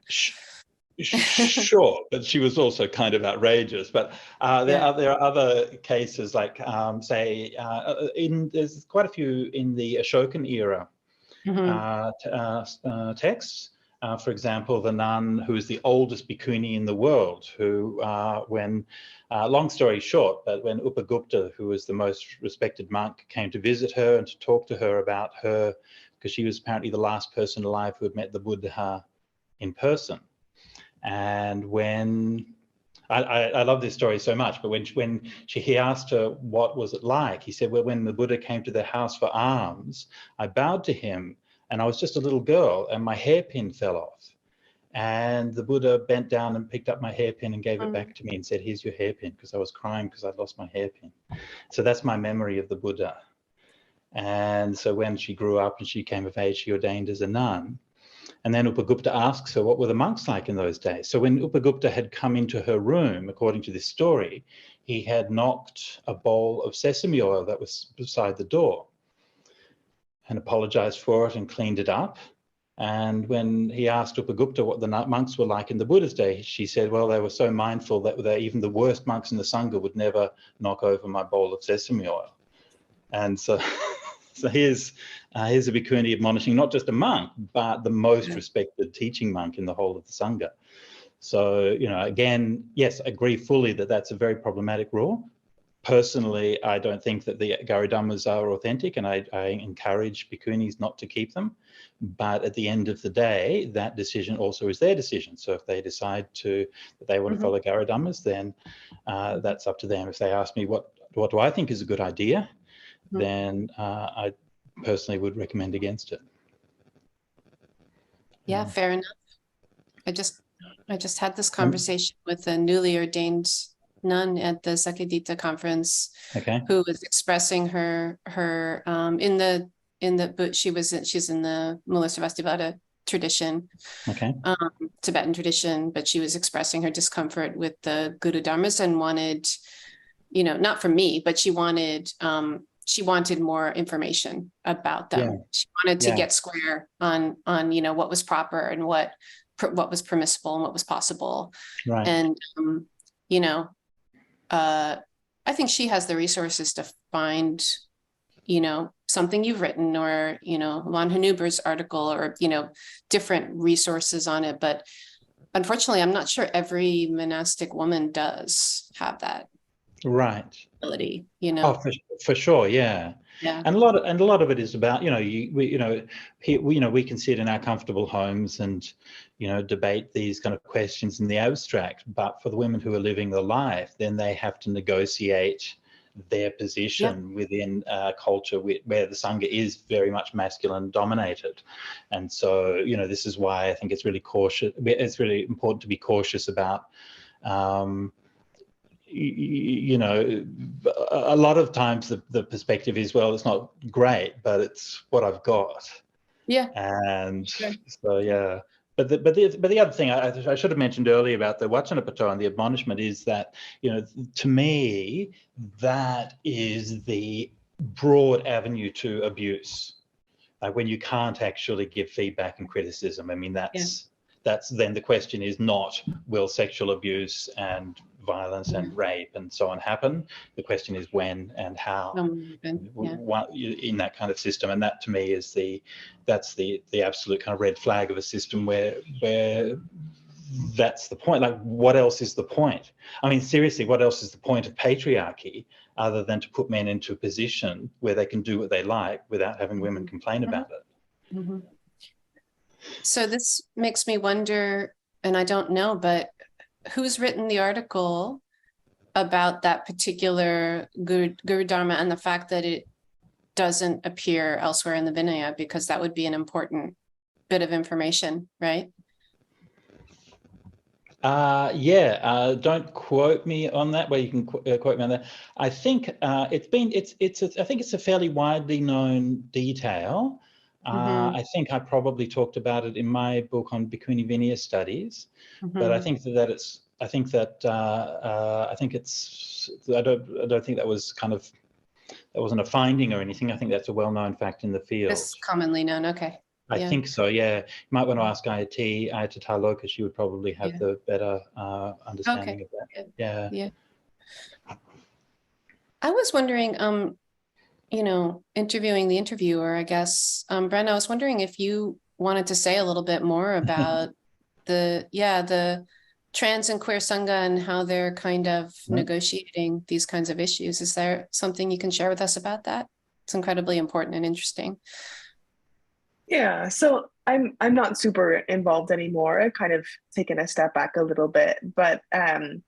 Sure, but she was also kind of outrageous. But there are other cases, like say, there's quite a few in the Ashokan era texts. For example, the nun who is the oldest bhikkhuni in the world, who, long story short, but when Upagupta, who was the most respected monk, came to visit her and to talk to her about her, because she was apparently the last person alive who had met the Buddha in person. And when I love this story so much, but when he asked her what was it like, he said, well, when the Buddha came to their house for alms, I bowed to him, and I was just a little girl, and my hairpin fell off. And the Buddha bent down and picked up my hairpin and gave it back to me and said, here's your hairpin, because I was crying because I'd lost my hairpin. So that's my memory of the Buddha. And so when she grew up and she came of age, she ordained as a nun. And then Upagupta asks her, what were the monks like in those days? So when Upagupta had come into her room, according to this story, he had knocked a bowl of sesame oil that was beside the door and apologized for it and cleaned it up. And when he asked Upagupta what the monks were like in the Buddha's day, she said, well, they were so mindful that even the worst monks in the Sangha would never knock over my bowl of sesame oil. And so, here's a bhikkhuni admonishing not just a monk, but the most respected teaching monk in the whole of the Sangha. So, you know, again, yes, agree fully that that's a very problematic rule. Personally, I don't think that the Garudamas are authentic, and I encourage bhikkhunis not to keep them. But at the end of the day, that decision also is their decision. So if they decide that they want to follow Garudamas, then that's up to them. If they ask me what do I think is a good idea, then I personally would recommend against it. Yeah, fair enough. I just had this conversation with a newly ordained nun at the Sakadita conference, who was expressing her she's in the Mula Sarvastivada tradition, Tibetan tradition, but she was expressing her discomfort with the Guru Dharmas and wanted, you know, not from me, but she wanted more information about them. Yeah. She wanted to get square on you know, what was proper and what was permissible and what was possible. Right. And you know, I think she has the resources to find, you know, something you've written, or, you know, Lon Hanuber's article, or, you know, different resources on it. But unfortunately, I'm not sure every monastic woman does have that ability, you know. Oh, for sure, yeah. Yeah. And a lot of it is about, you know, we can sit in our comfortable homes and, you know, debate these kind of questions in the abstract, but for the women who are living the life, then they have to negotiate their position within a culture where the Sangha is very much masculine dominated. And so, you know, this is why I think it's really important to be cautious about, you know, a lot of times the perspective is, well, it's not great, but it's what I've got. Yeah. And so, yeah. But the other thing I should have mentioned earlier about the Vacanapato and the admonishment is that, you know, to me, that is the broad avenue to abuse. Like when you can't actually give feedback and criticism. I mean, that's then the question is not, will sexual abuse and violence and rape and so on happen? The question is when and how in that kind of system. And that to me is that's the absolute kind of red flag of a system where that's the point. Like, what else is the point? I mean, seriously, what else is the point of patriarchy other than to put men into a position where they can do what they like without having women complain about it? Mm-hmm. So this makes me wonder, and I don't know, but who's written the article about that particular Guru Dharma and the fact that it doesn't appear elsewhere in the Vinaya, because that would be an important bit of information, right? Don't quote me on that. Well, you can quote me on that. I think I think it's a fairly widely known detail. I think I probably talked about it in my book on Bhikkhuni Vinaya studies, but I think that it's. I think that I think it's. I don't think that was that wasn't a finding or anything. I think that's a well-known fact in the field. It's commonly known. Okay. I think so, yeah. You might want to ask Ayatollah, because she would probably have the better understanding of that. Yeah. I was wondering, interviewing the interviewer, I guess, Brenna, I was wondering if you wanted to say a little bit more about the trans and queer Sangha and how they're kind of negotiating these kinds of issues. Is there something you can share with us about that? It's incredibly important and interesting. Yeah, so I'm not super involved anymore. I've kind of taken a step back a little bit, but I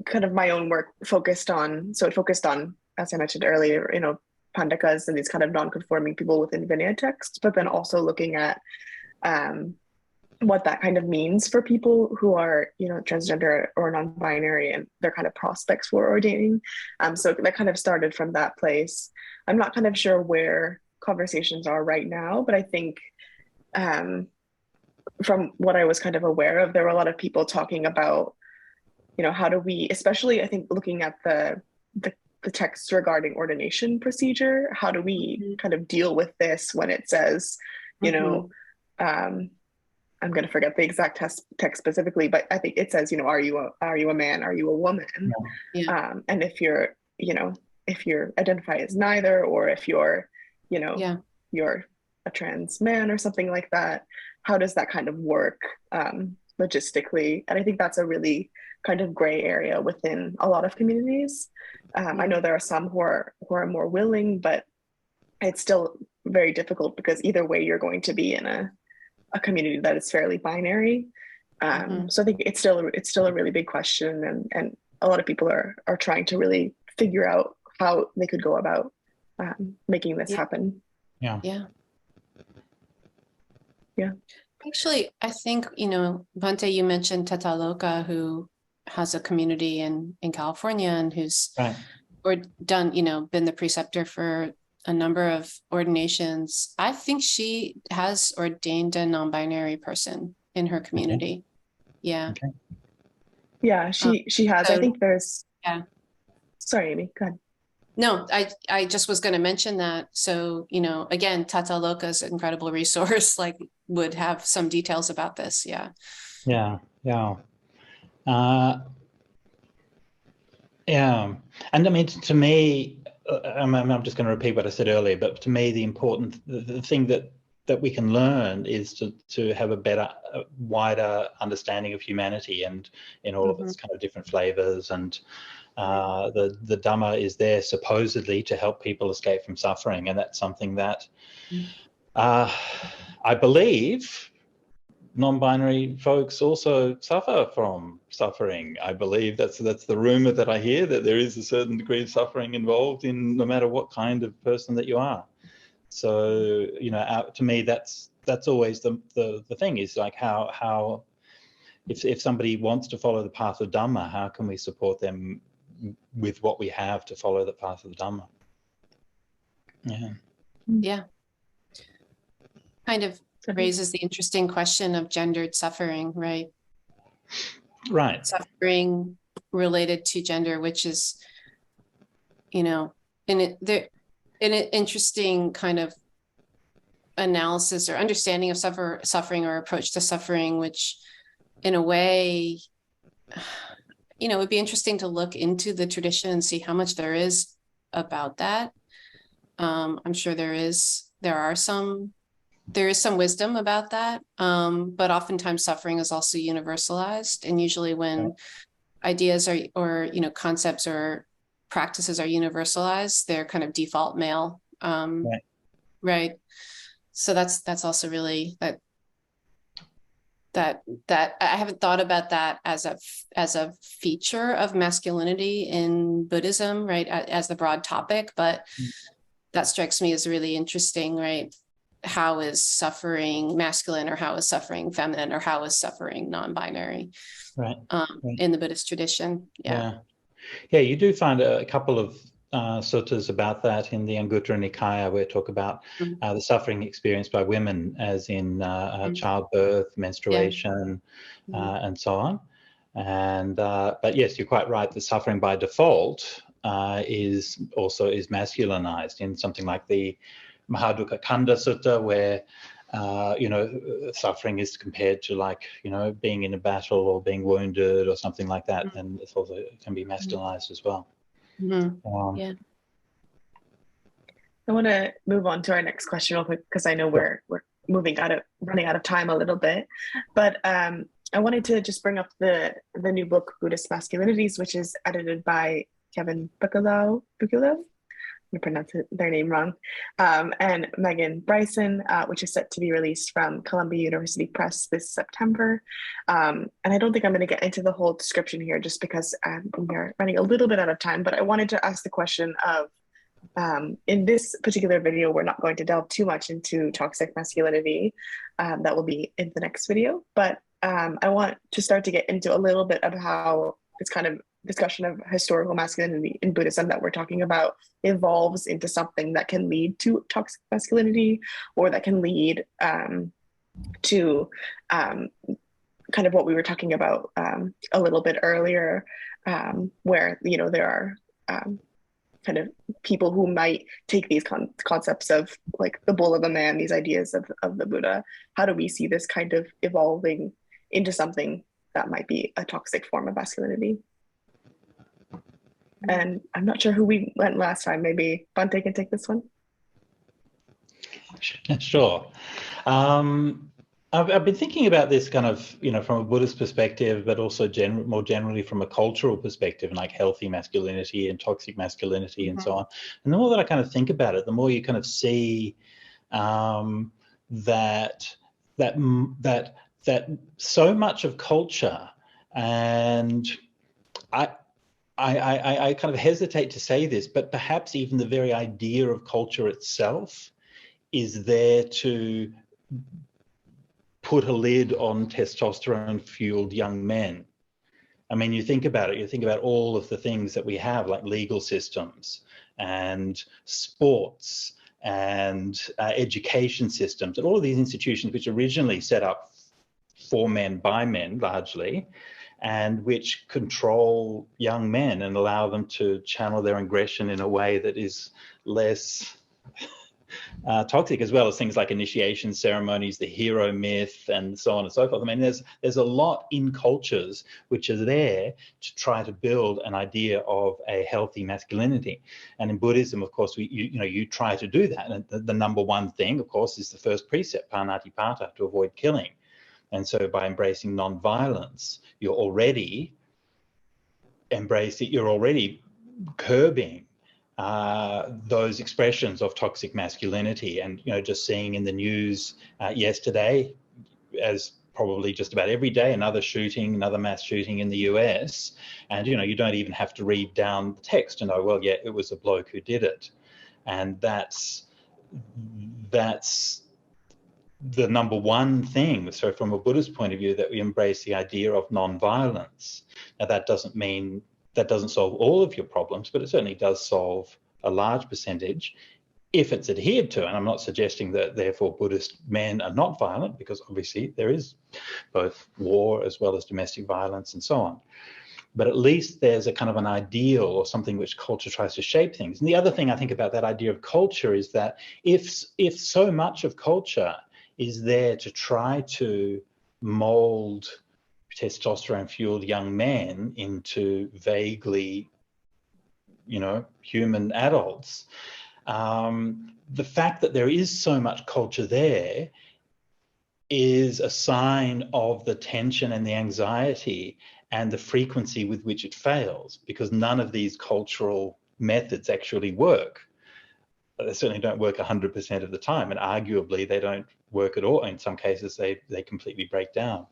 kind of my own work focused on, as I mentioned earlier, pandakas and these kind of non-conforming people within Vinaya texts, but then also looking at what that kind of means for people who are, transgender or non-binary and their kind of prospects for ordaining. So that kind of started from that place. I'm not kind of sure where conversations are right now, but I think from what I was kind of aware of, there were a lot of people talking about, how do we, especially I think looking at the texts regarding ordination procedure, how do we kind of deal with this when it says, I'm going to forget the exact text specifically, but I think it says, are you a man? Are you a woman? And if you're identify as neither, or if you're you're a trans man or something like that, how does that kind of work logistically? And I think that's a really kind of gray area within a lot of communities. I know there are some who are more willing, but it's still very difficult, because either way you're going to be in a community that is fairly binary. So I think it's still a really big question, and a lot of people are trying to really figure out how they could go about making this happen. Yeah. Actually, I think, Bhante, you mentioned Tata Loka, who has a community in California and who's been the preceptor for a number of ordinations. I think she has ordained a non-binary person in her community. Yeah. Yeah, she has. I think there's. Yeah. Sorry, Amy, go ahead. No, I just was going to mention that. So, again, Tata Loka's an incredible resource, would have some details about this. Yeah. Yeah. And I mean, to me, I'm just going to repeat what I said earlier, but to me, the thing that we can learn is to have a better, wider understanding of humanity, and in all of its kind of different flavors. And the Dhamma is there supposedly to help people escape from suffering, and that's something that I believe non-binary folks also suffer from suffering. I believe that's the rumor that I hear, that there is a certain degree of suffering involved in no matter what kind of person that you are. So to me, that's always the thing, is like how if somebody wants to follow the path of Dhamma, how can we support them with what we have to follow the path of the Dhamma? Yeah. Kind of raises the interesting question of gendered suffering, right? Right. Suffering related to gender, which is, in an interesting kind of analysis or understanding of suffering or approach to suffering, which in a way, it would be interesting to look into the tradition and see how much there is about that. I'm sure there is some wisdom about that, but oftentimes suffering is also universalized, and usually when ideas or concepts or practices are universalized, they're kind of default male, right? So that's also really that I haven't thought about that as a feature of masculinity in Buddhism, right, as the broad topic, but that strikes me as really interesting, right? How is suffering masculine, or how is suffering feminine, or how is suffering non-binary, right. In the Buddhist tradition? Yeah, you do find a couple of suttas about that in the Anguttara Nikaya, where we talk about the suffering experienced by women, as in childbirth, menstruation, and so on. And but yes, you're quite right. The suffering by default is masculinized in something like the Mahadukkha Kanda Sutta, where suffering is compared to, like, being in a battle or being wounded or something like that, and it also can be masculinized as well. Yeah. I want to move on to our next question real quick, because I know we're running out of time a little bit, but I wanted to just bring up the new book, Buddhist Masculinities, which is edited by Kevin Buckelew. I pronounced their name wrong, and Megan Bryson, which is set to be released from Columbia University Press this September. And I don't think I'm going to get into the whole description here, just because we're running a little bit out of time, but I wanted to ask the question of, in this particular video, we're not going to delve too much into toxic masculinity. That will be in the next video, but I want to start to get into a little bit of how this kind of discussion of historical masculinity in Buddhism that we're talking about evolves into something that can lead to toxic masculinity, or that can lead to kind of what we were talking about a little bit earlier, where there are kind of people who might take these concepts of, like, the bull of a man, these ideas of the Buddha. How do we see this kind of evolving into something that might be a toxic form of masculinity? And I'm not sure who we went last time. Maybe Bhante can take this one. Sure. I've been thinking about this kind of, from a Buddhist perspective, but also more generally from a cultural perspective, and like healthy masculinity and toxic masculinity and so on. And the more that I kind of think about it, the more you kind of see that so much of culture, and I kind of hesitate to say this, but perhaps even the very idea of culture itself is there to put a lid on testosterone-fueled young men. I mean, you think about it, you think about all of the things that we have, like legal systems and sports and education systems, and all of these institutions which originally set up for men by men largely, and which control young men and allow them to channel their aggression in a way that is less toxic, as well as things like initiation ceremonies, the hero myth, and so on and so forth. I mean, there's a lot in cultures which are there to try to build an idea of a healthy masculinity. And in Buddhism, of course, you try to do that. And the number one thing, of course, is the first precept, panatipata, to avoid killing. And so by embracing non-violence, you're already curbing those expressions of toxic masculinity. And, just seeing in the news yesterday, as probably just about every day, another mass shooting in the US. And, you don't even have to read down the text to know, well, yeah, it was a bloke who did it. And that's the number one thing. So from a Buddhist point of view, that we embrace the idea of non-violence. Now, that doesn't solve all of your problems, but it certainly does solve a large percentage if it's adhered to. And I'm not suggesting that therefore Buddhist men are not violent, because obviously there is both war as well as domestic violence and so on. But at least there's a kind of an ideal or something which culture tries to shape things. And the other thing I think about that idea of culture is that if so much of culture is there to try to mold testosterone-fueled young men into vaguely, human adults, the fact that there is so much culture there is a sign of the tension and the anxiety and the frequency with which it fails, because none of these cultural methods actually work. They certainly don't work 100% of the time, and arguably they don't work at all. In some cases, they completely break down.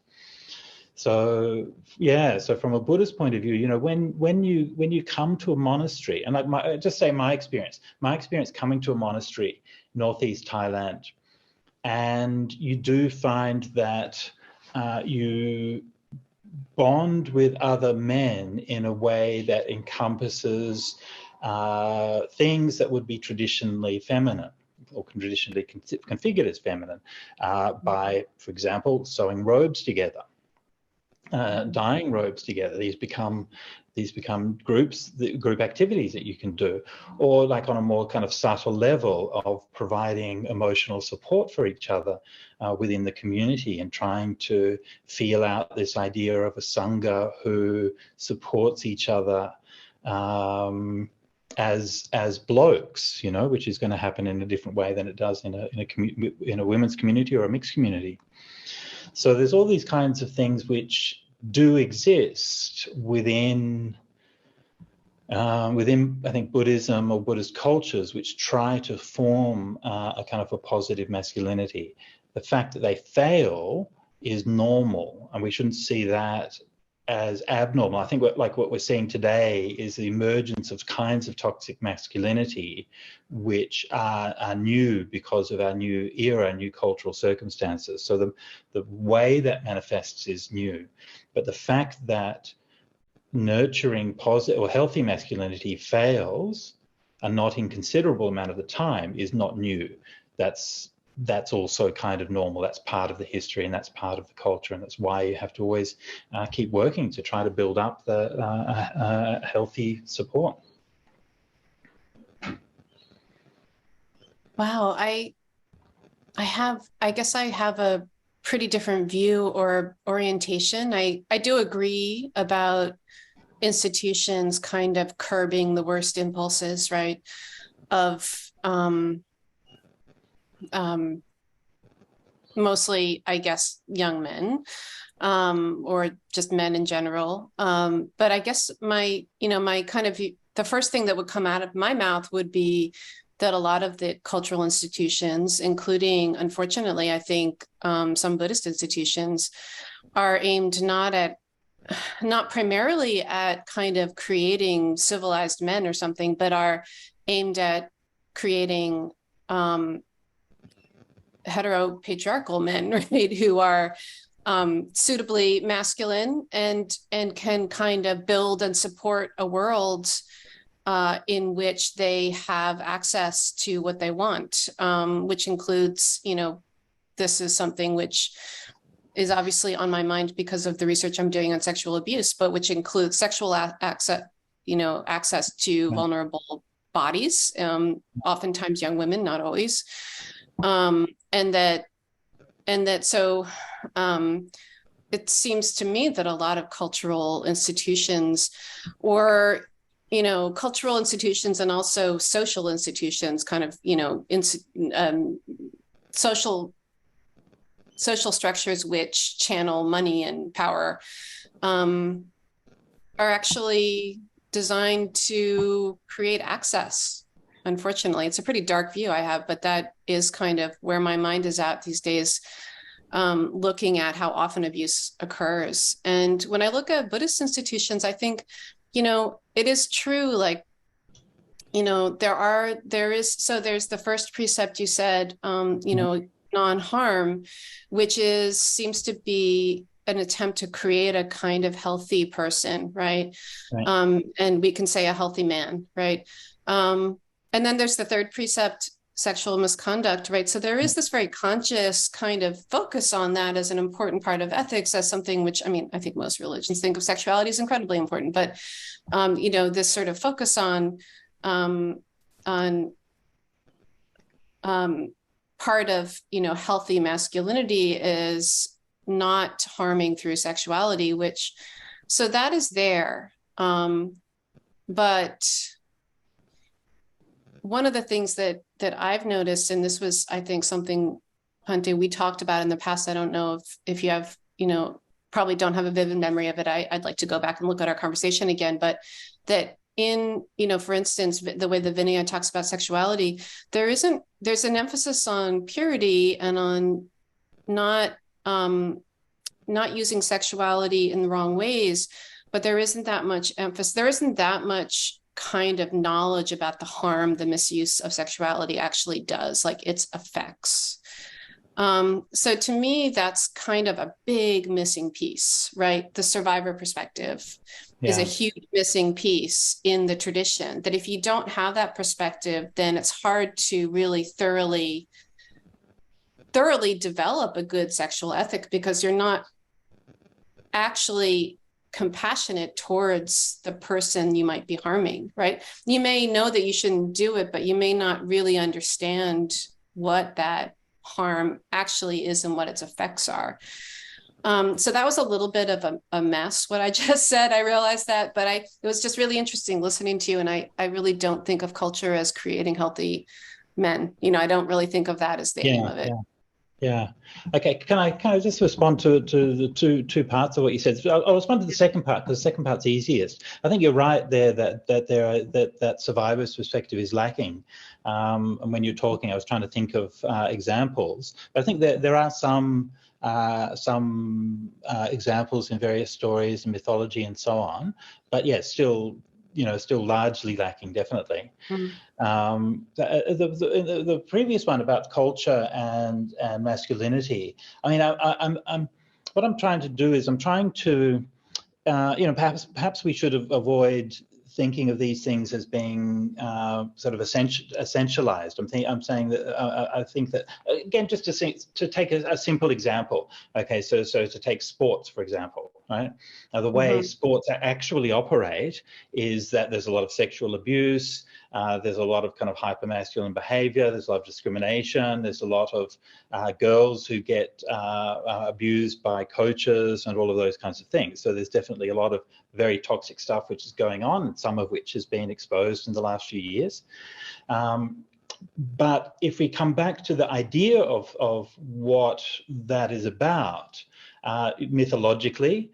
So yeah, so from a Buddhist point of view, you know, when you come to a monastery, and like just say my experience coming to a monastery, northeast Thailand, and you do find that you bond with other men in a way that encompasses things that would be traditionally feminine or traditionally configured as feminine by, for example, sewing robes together. Dyeing robes together. These become groups, group activities that you can do, or like on a more kind of subtle level of providing emotional support for each other within the community and trying to feel out this idea of a sangha who supports each other as blokes, you know, which is going to happen in a different way than it does in a women's community or a mixed community. So there's all these kinds of things which do exist within I think Buddhism or Buddhist cultures, which try to form a kind of a positive masculinity. The fact that they fail is normal, and we shouldn't see that as abnormal. I think what we're seeing today is the emergence of kinds of toxic masculinity, which are new because of our new era, new cultural circumstances. So the way that manifests is new, but the fact that nurturing positive or healthy masculinity fails a not inconsiderable amount of the time is not new. That's also kind of normal. That's part of the history and that's part of the culture, and that's why you have to always keep working to try to build up the healthy support. Wow, I guess I have a pretty different view or orientation. I do agree about institutions kind of curbing the worst impulses, right, of mostly, I guess, young men, or just men in general. But I guess my kind of the first thing that would come out of my mouth would be that a lot of the cultural institutions, including, unfortunately, I think some Buddhist institutions, are aimed not primarily at kind of creating civilized men or something, but are aimed at creating heteropatriarchal men, right, who are suitably masculine and can kind of build and support a world in which they have access to what they want, which includes, this is something which is obviously on my mind because of the research I'm doing on sexual abuse, but which includes sexual access to vulnerable bodies, oftentimes young women, not always. So it seems to me that a lot of cultural institutions cultural institutions and also social institutions, kind of, social structures which channel money and power, are actually designed to create access. Unfortunately, it's a pretty dark view I have, but that is kind of where my mind is at these days, looking at how often abuse occurs. And when I look at Buddhist institutions, I think, it is true, like, there's the first precept you said, non-harm, which seems to be an attempt to create a kind of healthy person, right? And we can say a healthy man, right? And then there's the third precept, sexual misconduct, right? So there is this very conscious kind of focus on that as an important part of ethics, as something which, I think most religions think of sexuality as incredibly important, but, this sort of focus on part of, healthy masculinity is not harming through sexuality, so that is there. But one of the things that I've noticed, and this was, I think, something, Bhante, we talked about in the past. I don't know if you have, probably don't have a vivid memory of it. I'd like to go back and look at our conversation again, but that in, for instance, the way the Vinaya talks about sexuality, there's an emphasis on purity and on not not using sexuality in the wrong ways, but there isn't that much emphasis. There isn't that much kind of knowledge about the harm the misuse of sexuality actually does, like its effects. So to me, that's kind of a big missing piece, right? The survivor perspective is a huge missing piece in the tradition, that if you don't have that perspective, then it's hard to really thoroughly develop a good sexual ethic, because you're not actually compassionate towards the person you might be harming, right? You may know that you shouldn't do it, but you may not really understand what that harm actually is and what its effects are. So that was a little bit of a mess, what I just said. I realized that, but it was just really interesting listening to you. And I really don't think of culture as creating healthy men. You know, I don't really think of that as the aim of it. Yeah. Okay. Can I just respond to the two parts of what you said? I'll respond to the second part, because the second part's easiest. I think you're right there that survivor's perspective is lacking. And when you're talking, I was trying to think of examples. But I think that there are some examples in various stories and mythology and so on. But yeah, still largely lacking, definitely. The previous one about culture and masculinity. I mean, I'm what I'm trying to do is I'm trying to, perhaps we should avoid thinking of these things as being sort of essentialized. I'm saying that I think that, again, just to take a simple example. Okay, so to take sports, for example, right? Now, the way sports actually operate is that there's a lot of sexual abuse. There's a lot of kind of hypermasculine behavior. There's a lot of discrimination. There's a lot of girls who get abused by coaches and all of those kinds of things. So there's definitely a lot of very toxic stuff which is going on, and some of which has been exposed in the last few years. But if we come back to the idea of what that is about, mythologically,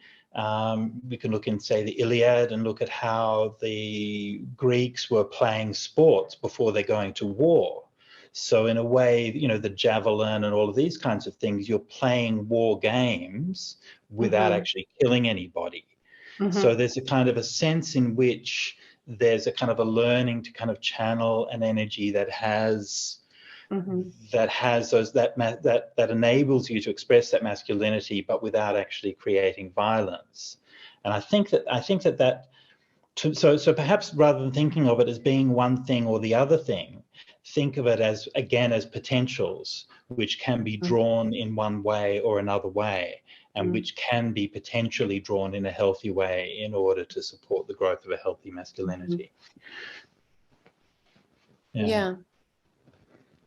we can look in, say, the Iliad and look at how the Greeks were playing sports before they're going to war. So in a way, the javelin and all of these kinds of things, you're playing war games without actually killing anybody. So there's a kind of a sense in which there's a kind of a learning to kind of channel an energy that has that enables you to express that masculinity, but without actually creating violence. And I think that so perhaps rather than thinking of it as being one thing or the other thing, think of it as, again, as potentials which can be drawn in one way or another way, and which can be potentially drawn in a healthy way in order to support the growth of a healthy masculinity. Yeah.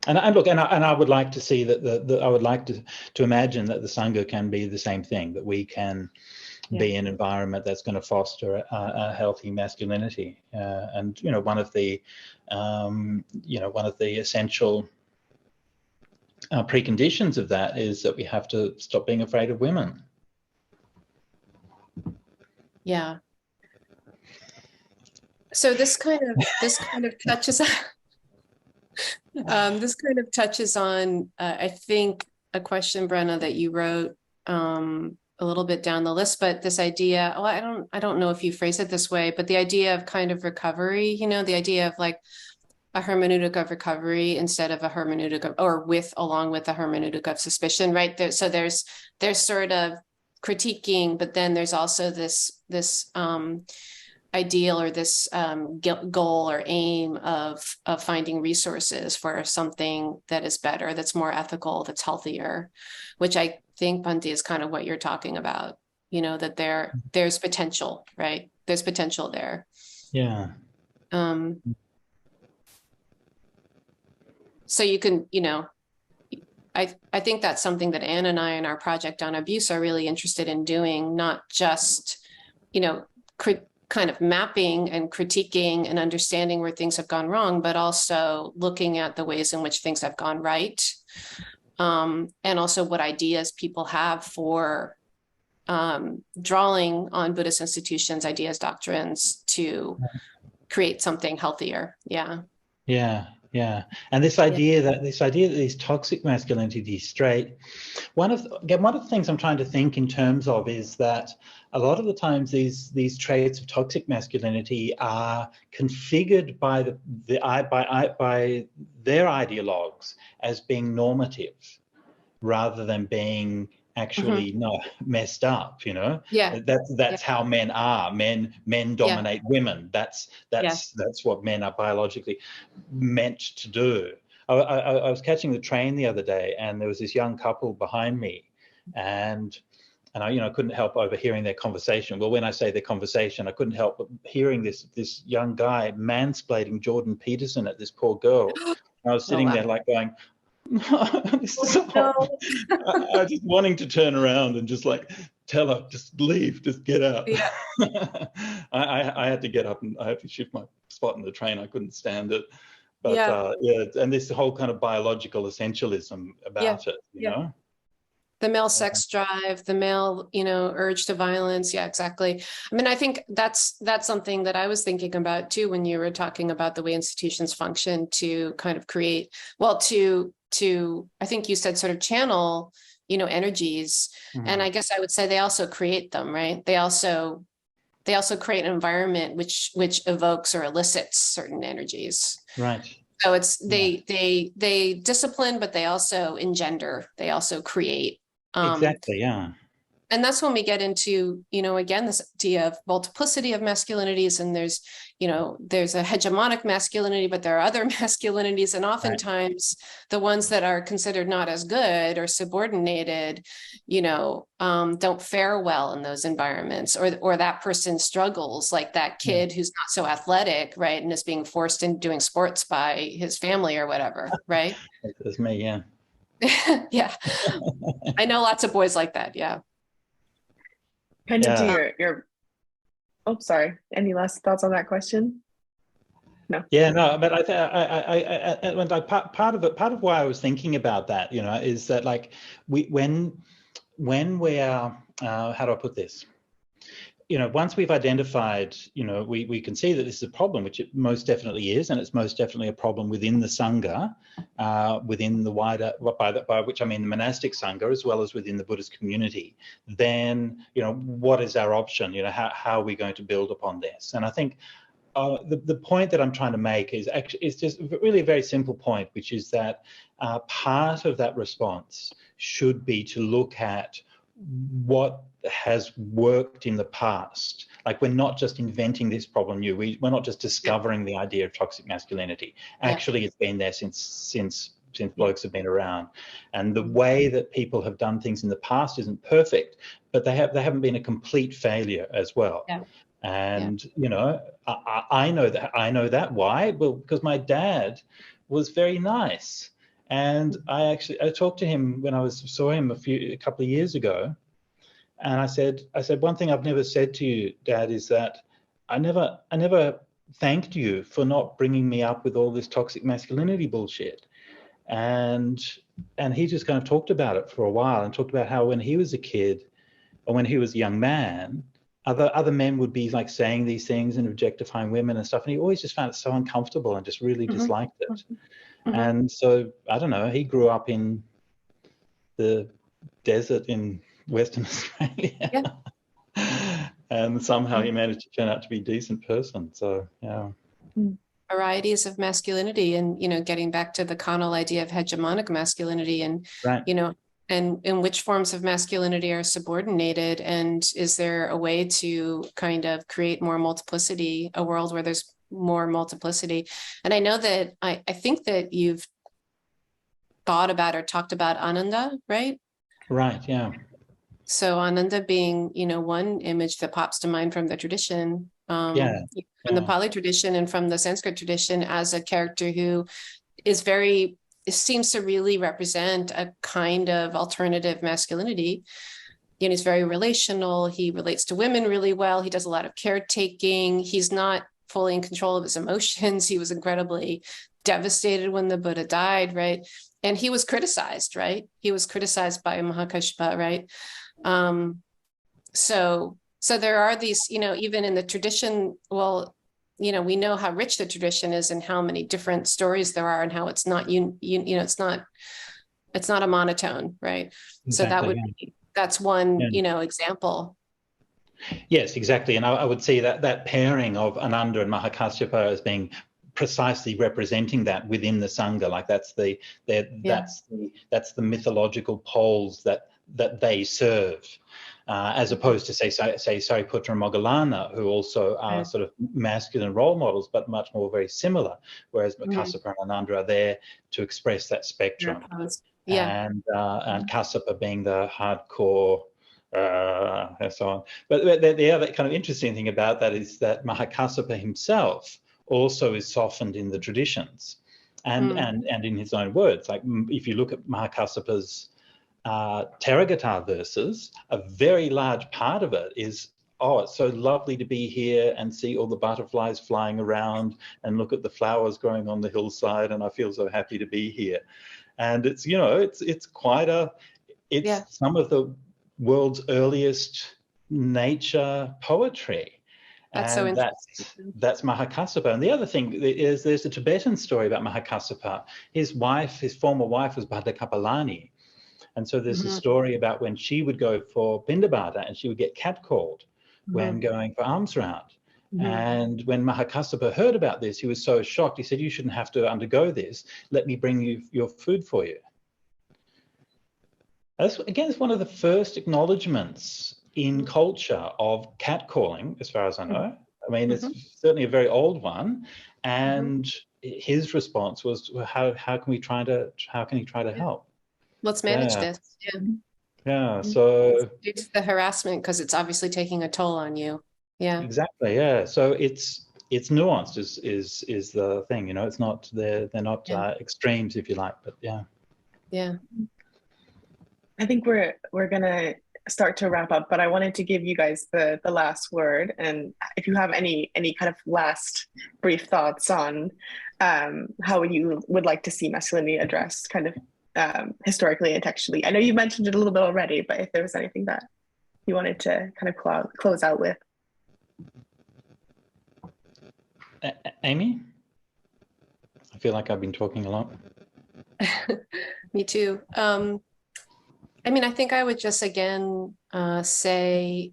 And I would like to see that I would like to imagine that the Sangha can be the same thing, that we can be an environment that's going to foster a healthy masculinity. And one of the essential preconditions of that is that we have to stop being afraid of women. Yeah. So this kind of touches on this kind of touches on I think a question, Brenna, that you wrote a little bit down the list, but this idea, I don't know if you phrase it this way, but the idea of kind of recovery, the idea of like a hermeneutic of recovery instead of a hermeneutic of, or along with a hermeneutic of suspicion, right? So there's sort of critiquing, but then there's also this ideal or this goal or aim of finding resources for something that is better, that's more ethical, that's healthier, which I think, Bhante, is kind of what you're talking about, that there's potential, right? There's potential there. Yeah. So you can, I think that's something that Anne and I in our project on abuse are really interested in doing, not just, kind of mapping and critiquing and understanding where things have gone wrong, but also looking at the ways in which things have gone right. And also what ideas people have for drawing on Buddhist institutions, ideas, doctrines to create something healthier. Yeah. Yeah. Yeah. And this idea that these toxic masculinities, straight, one of the things I'm trying to think in terms of is that a lot of the times these traits of toxic masculinity are configured by by their ideologues as being normative rather than being actually messed up, you know. That's how men are. Men dominate women. That's what men are biologically meant to do. I was catching the train the other day, and there was this young couple behind me, and I couldn't help overhearing their conversation. Well, when I say their conversation, I couldn't help but hearing this young guy mansplaining Jordan Peterson at this poor girl. And I was sitting there like going, this is I just wanting to turn around and just like tell her, just leave, just get out. I had to get up and I had to shift my spot in the train. I couldn't stand it. But and this whole kind of biological essentialism about it, you know. The male sex drive, the male, urge to violence. Yeah, exactly. I mean, I think that's something that I was thinking about too when you were talking about the way institutions function to kind of create, to I think you said sort of channel, energies. And I guess I would say they also create them, right? They also create an environment which evokes or elicits certain energies. Right. So it's they discipline, but they also engender. They also create. Exactly. Yeah. And that's when we get into, again, this idea of multiplicity of masculinities, and there's a hegemonic masculinity, but there are other masculinities, and oftentimes the ones that are considered not as good or subordinated, don't fare well in those environments, or that person struggles, like that kid who's not so athletic, right, and is being forced into doing sports by his family or whatever, right? That's me, yeah. Yeah, I know lots of boys like that. Yeah. Kind of to your oh, sorry. Any last thoughts on that question? No. Yeah, no, but I part of why I was thinking about that, is that like when we're how do I put this? Once we've identified, we can see that this is a problem, which it most definitely is, and it's most definitely a problem within the Sangha, within the wider, by which I mean the monastic Sangha, as well as within the Buddhist community. Then, what is our option? How are we going to build upon this? And I think the point that I'm trying to make is just really a very simple point, which is that part of that response should be to look at what has worked in the past. Like, we're not just inventing this problem new. We're not just discovering the idea of toxic masculinity. Actually, it's been there since blokes have been around. And the way that people have done things in the past isn't perfect, but they haven't been a complete failure as well. And I know that. Why? Well, because my dad was very nice. And I talked to him when I saw him a couple of years ago, and I said, one thing I've never said to you, Dad, is that I never thanked you for not bringing me up with all this toxic masculinity bullshit. And he just kind of talked about it for a while, and talked about how when he was a kid, or when he was a young man, other men would be like saying these things and objectifying women and stuff, and he always just found it so uncomfortable and just really disliked it. And so, I don't know, he grew up in the desert in Western Australia. And somehow he managed to turn out to be a decent person. So, varieties of masculinity, and, getting back to the Connell idea of hegemonic masculinity, and, and in which forms of masculinity are subordinated, and is there a way to kind of create more multiplicity, a world where there's more multiplicity? And I know that I think that you've thought about or talked about Ananda, right? Right, yeah. So Ananda being, one image that pops to mind from the tradition, from the Pali tradition and from the Sanskrit tradition, as a character who seems to really represent a kind of alternative masculinity. He's very relational. He relates to women really well. He does a lot of caretaking. He's not fully in control of his emotions. He was incredibly devastated when the Buddha died, right? And he was criticized, right? He was criticized by Mahakashapa, right? So there are these, even in the tradition, well, we know how rich the tradition is and how many different stories there are and how it's not, it's not a monotone, right? Exactly, So that's one, yeah. example. Yes, exactly. And I would see that pairing of Ananda and Mahakasyapa as being precisely representing that within the Sangha. Like that's the mythological poles that they serve. As opposed to say Sariputta and Moggallana, who also are sort of masculine role models, but much more very similar. Whereas Kassapa and Ananda are there to express that spectrum. And Kassapa being the hardcore and so on. But the other kind of interesting thing about that is that Mahakassapa himself also is softened in the traditions, and in his own words. Like if you look at Mahakassapa's Therigatha verses, a very large part of it is, oh, it's so lovely to be here and see all the butterflies flying around and look at the flowers growing on the hillside, and I feel so happy to be here. And it's, it's quite some of the world's earliest nature poetry. That's and so that's Mahakassapa. And the other thing is there's a Tibetan story about Mahakassapa. His former wife was Bhante Kapalani. And so there's a story about when she would go for Pindabata and she would get catcalled when going for alms round. And when Mahakassapa heard about this, he was so shocked. He said, you shouldn't have to undergo this. Let me bring you your food for you. Again, it's one of the first acknowledgements in culture of catcalling, as far as I know. I mean, it's certainly a very old one. And his response was, well, how can he try to help? Let's manage this. Yeah. So it's the harassment, because it's obviously taking a toll on you. Yeah. Exactly. Yeah. So it's nuanced is the thing. It's not they're not extremes, if you like. But yeah. Yeah. I think we're gonna start to wrap up, but I wanted to give you guys the last word, and if you have any kind of last brief thoughts on how you would like to see masculinity addressed, kind of historically and textually. I know you mentioned it a little bit already, but if there was anything that you wanted to kind of close out with. Amy? I feel like I've been talking a lot. Me too. I mean, I think I would just again say,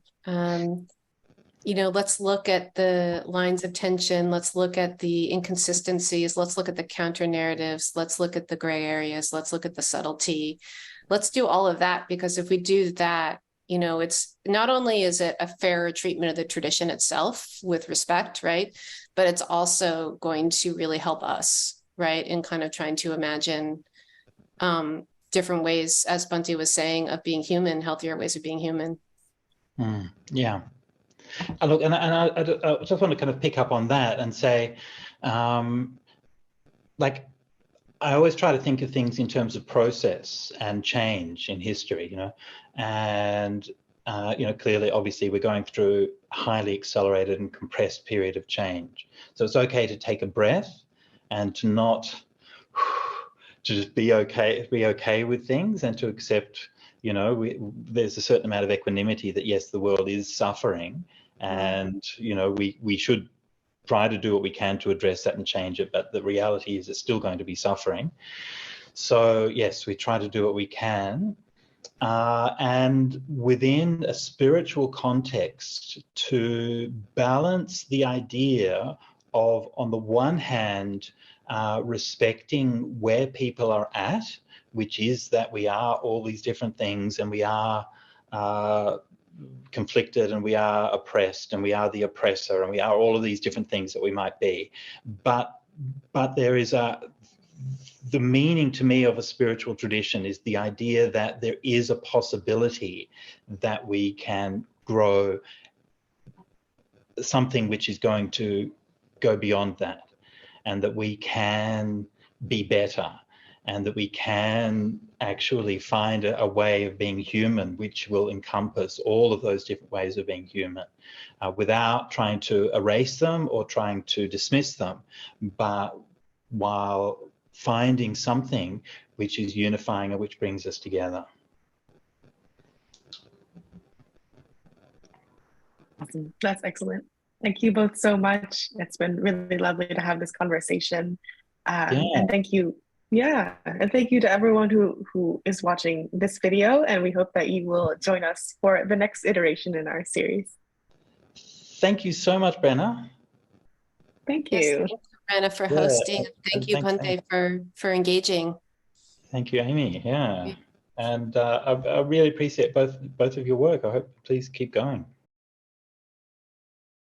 let's look at the lines of tension. Let's look at the inconsistencies. Let's look at the counter narratives. Let's look at the gray areas. Let's look at the subtlety. Let's do all of that, because if we do that, it's not only is it a fairer treatment of the tradition itself with respect, right? But it's also going to really help us, right? In kind of trying to imagine different ways, as Bhante was saying, of being human, healthier ways of being human. Yeah. Look, and I just want to kind of pick up on that and say, like, I always try to think of things in terms of process and change in history, and, clearly, obviously, we're going through a highly accelerated and compressed period of change. So it's okay to take a breath and to not, to just be okay with things, and to accept, there's a certain amount of equanimity that, yes, the world is suffering, and, we should try to do what we can to address that and change it, but the reality is it's still going to be suffering. So yes, we try to do what we can, and within a spiritual context, to balance the idea of, on the one hand, respecting where people are at, which is that we are all these different things, and we are conflicted, and we are oppressed, and we are the oppressor, and we are all of these different things that we might be. But there is the meaning to me of a spiritual tradition is the idea that there is a possibility that we can grow something which is going to go beyond that, and that we can be better, and that we can actually find a way of being human which will encompass all of those different ways of being human, without trying to erase them or trying to dismiss them, but while finding something which is unifying and which brings us together. Awesome. That's excellent. Thank you both so much. It's been really lovely to have this conversation. And thank you. Yeah. And thank you to everyone who is watching this video. And we hope that you will join us for the next iteration in our series. Thank you so much, Brenna. Thank Yes, you. thank you, Brenna, for hosting. Thank you, thanks, Bhante, for engaging. Thank you, Amy. Yeah. And I really appreciate both of your work. I hope please keep going.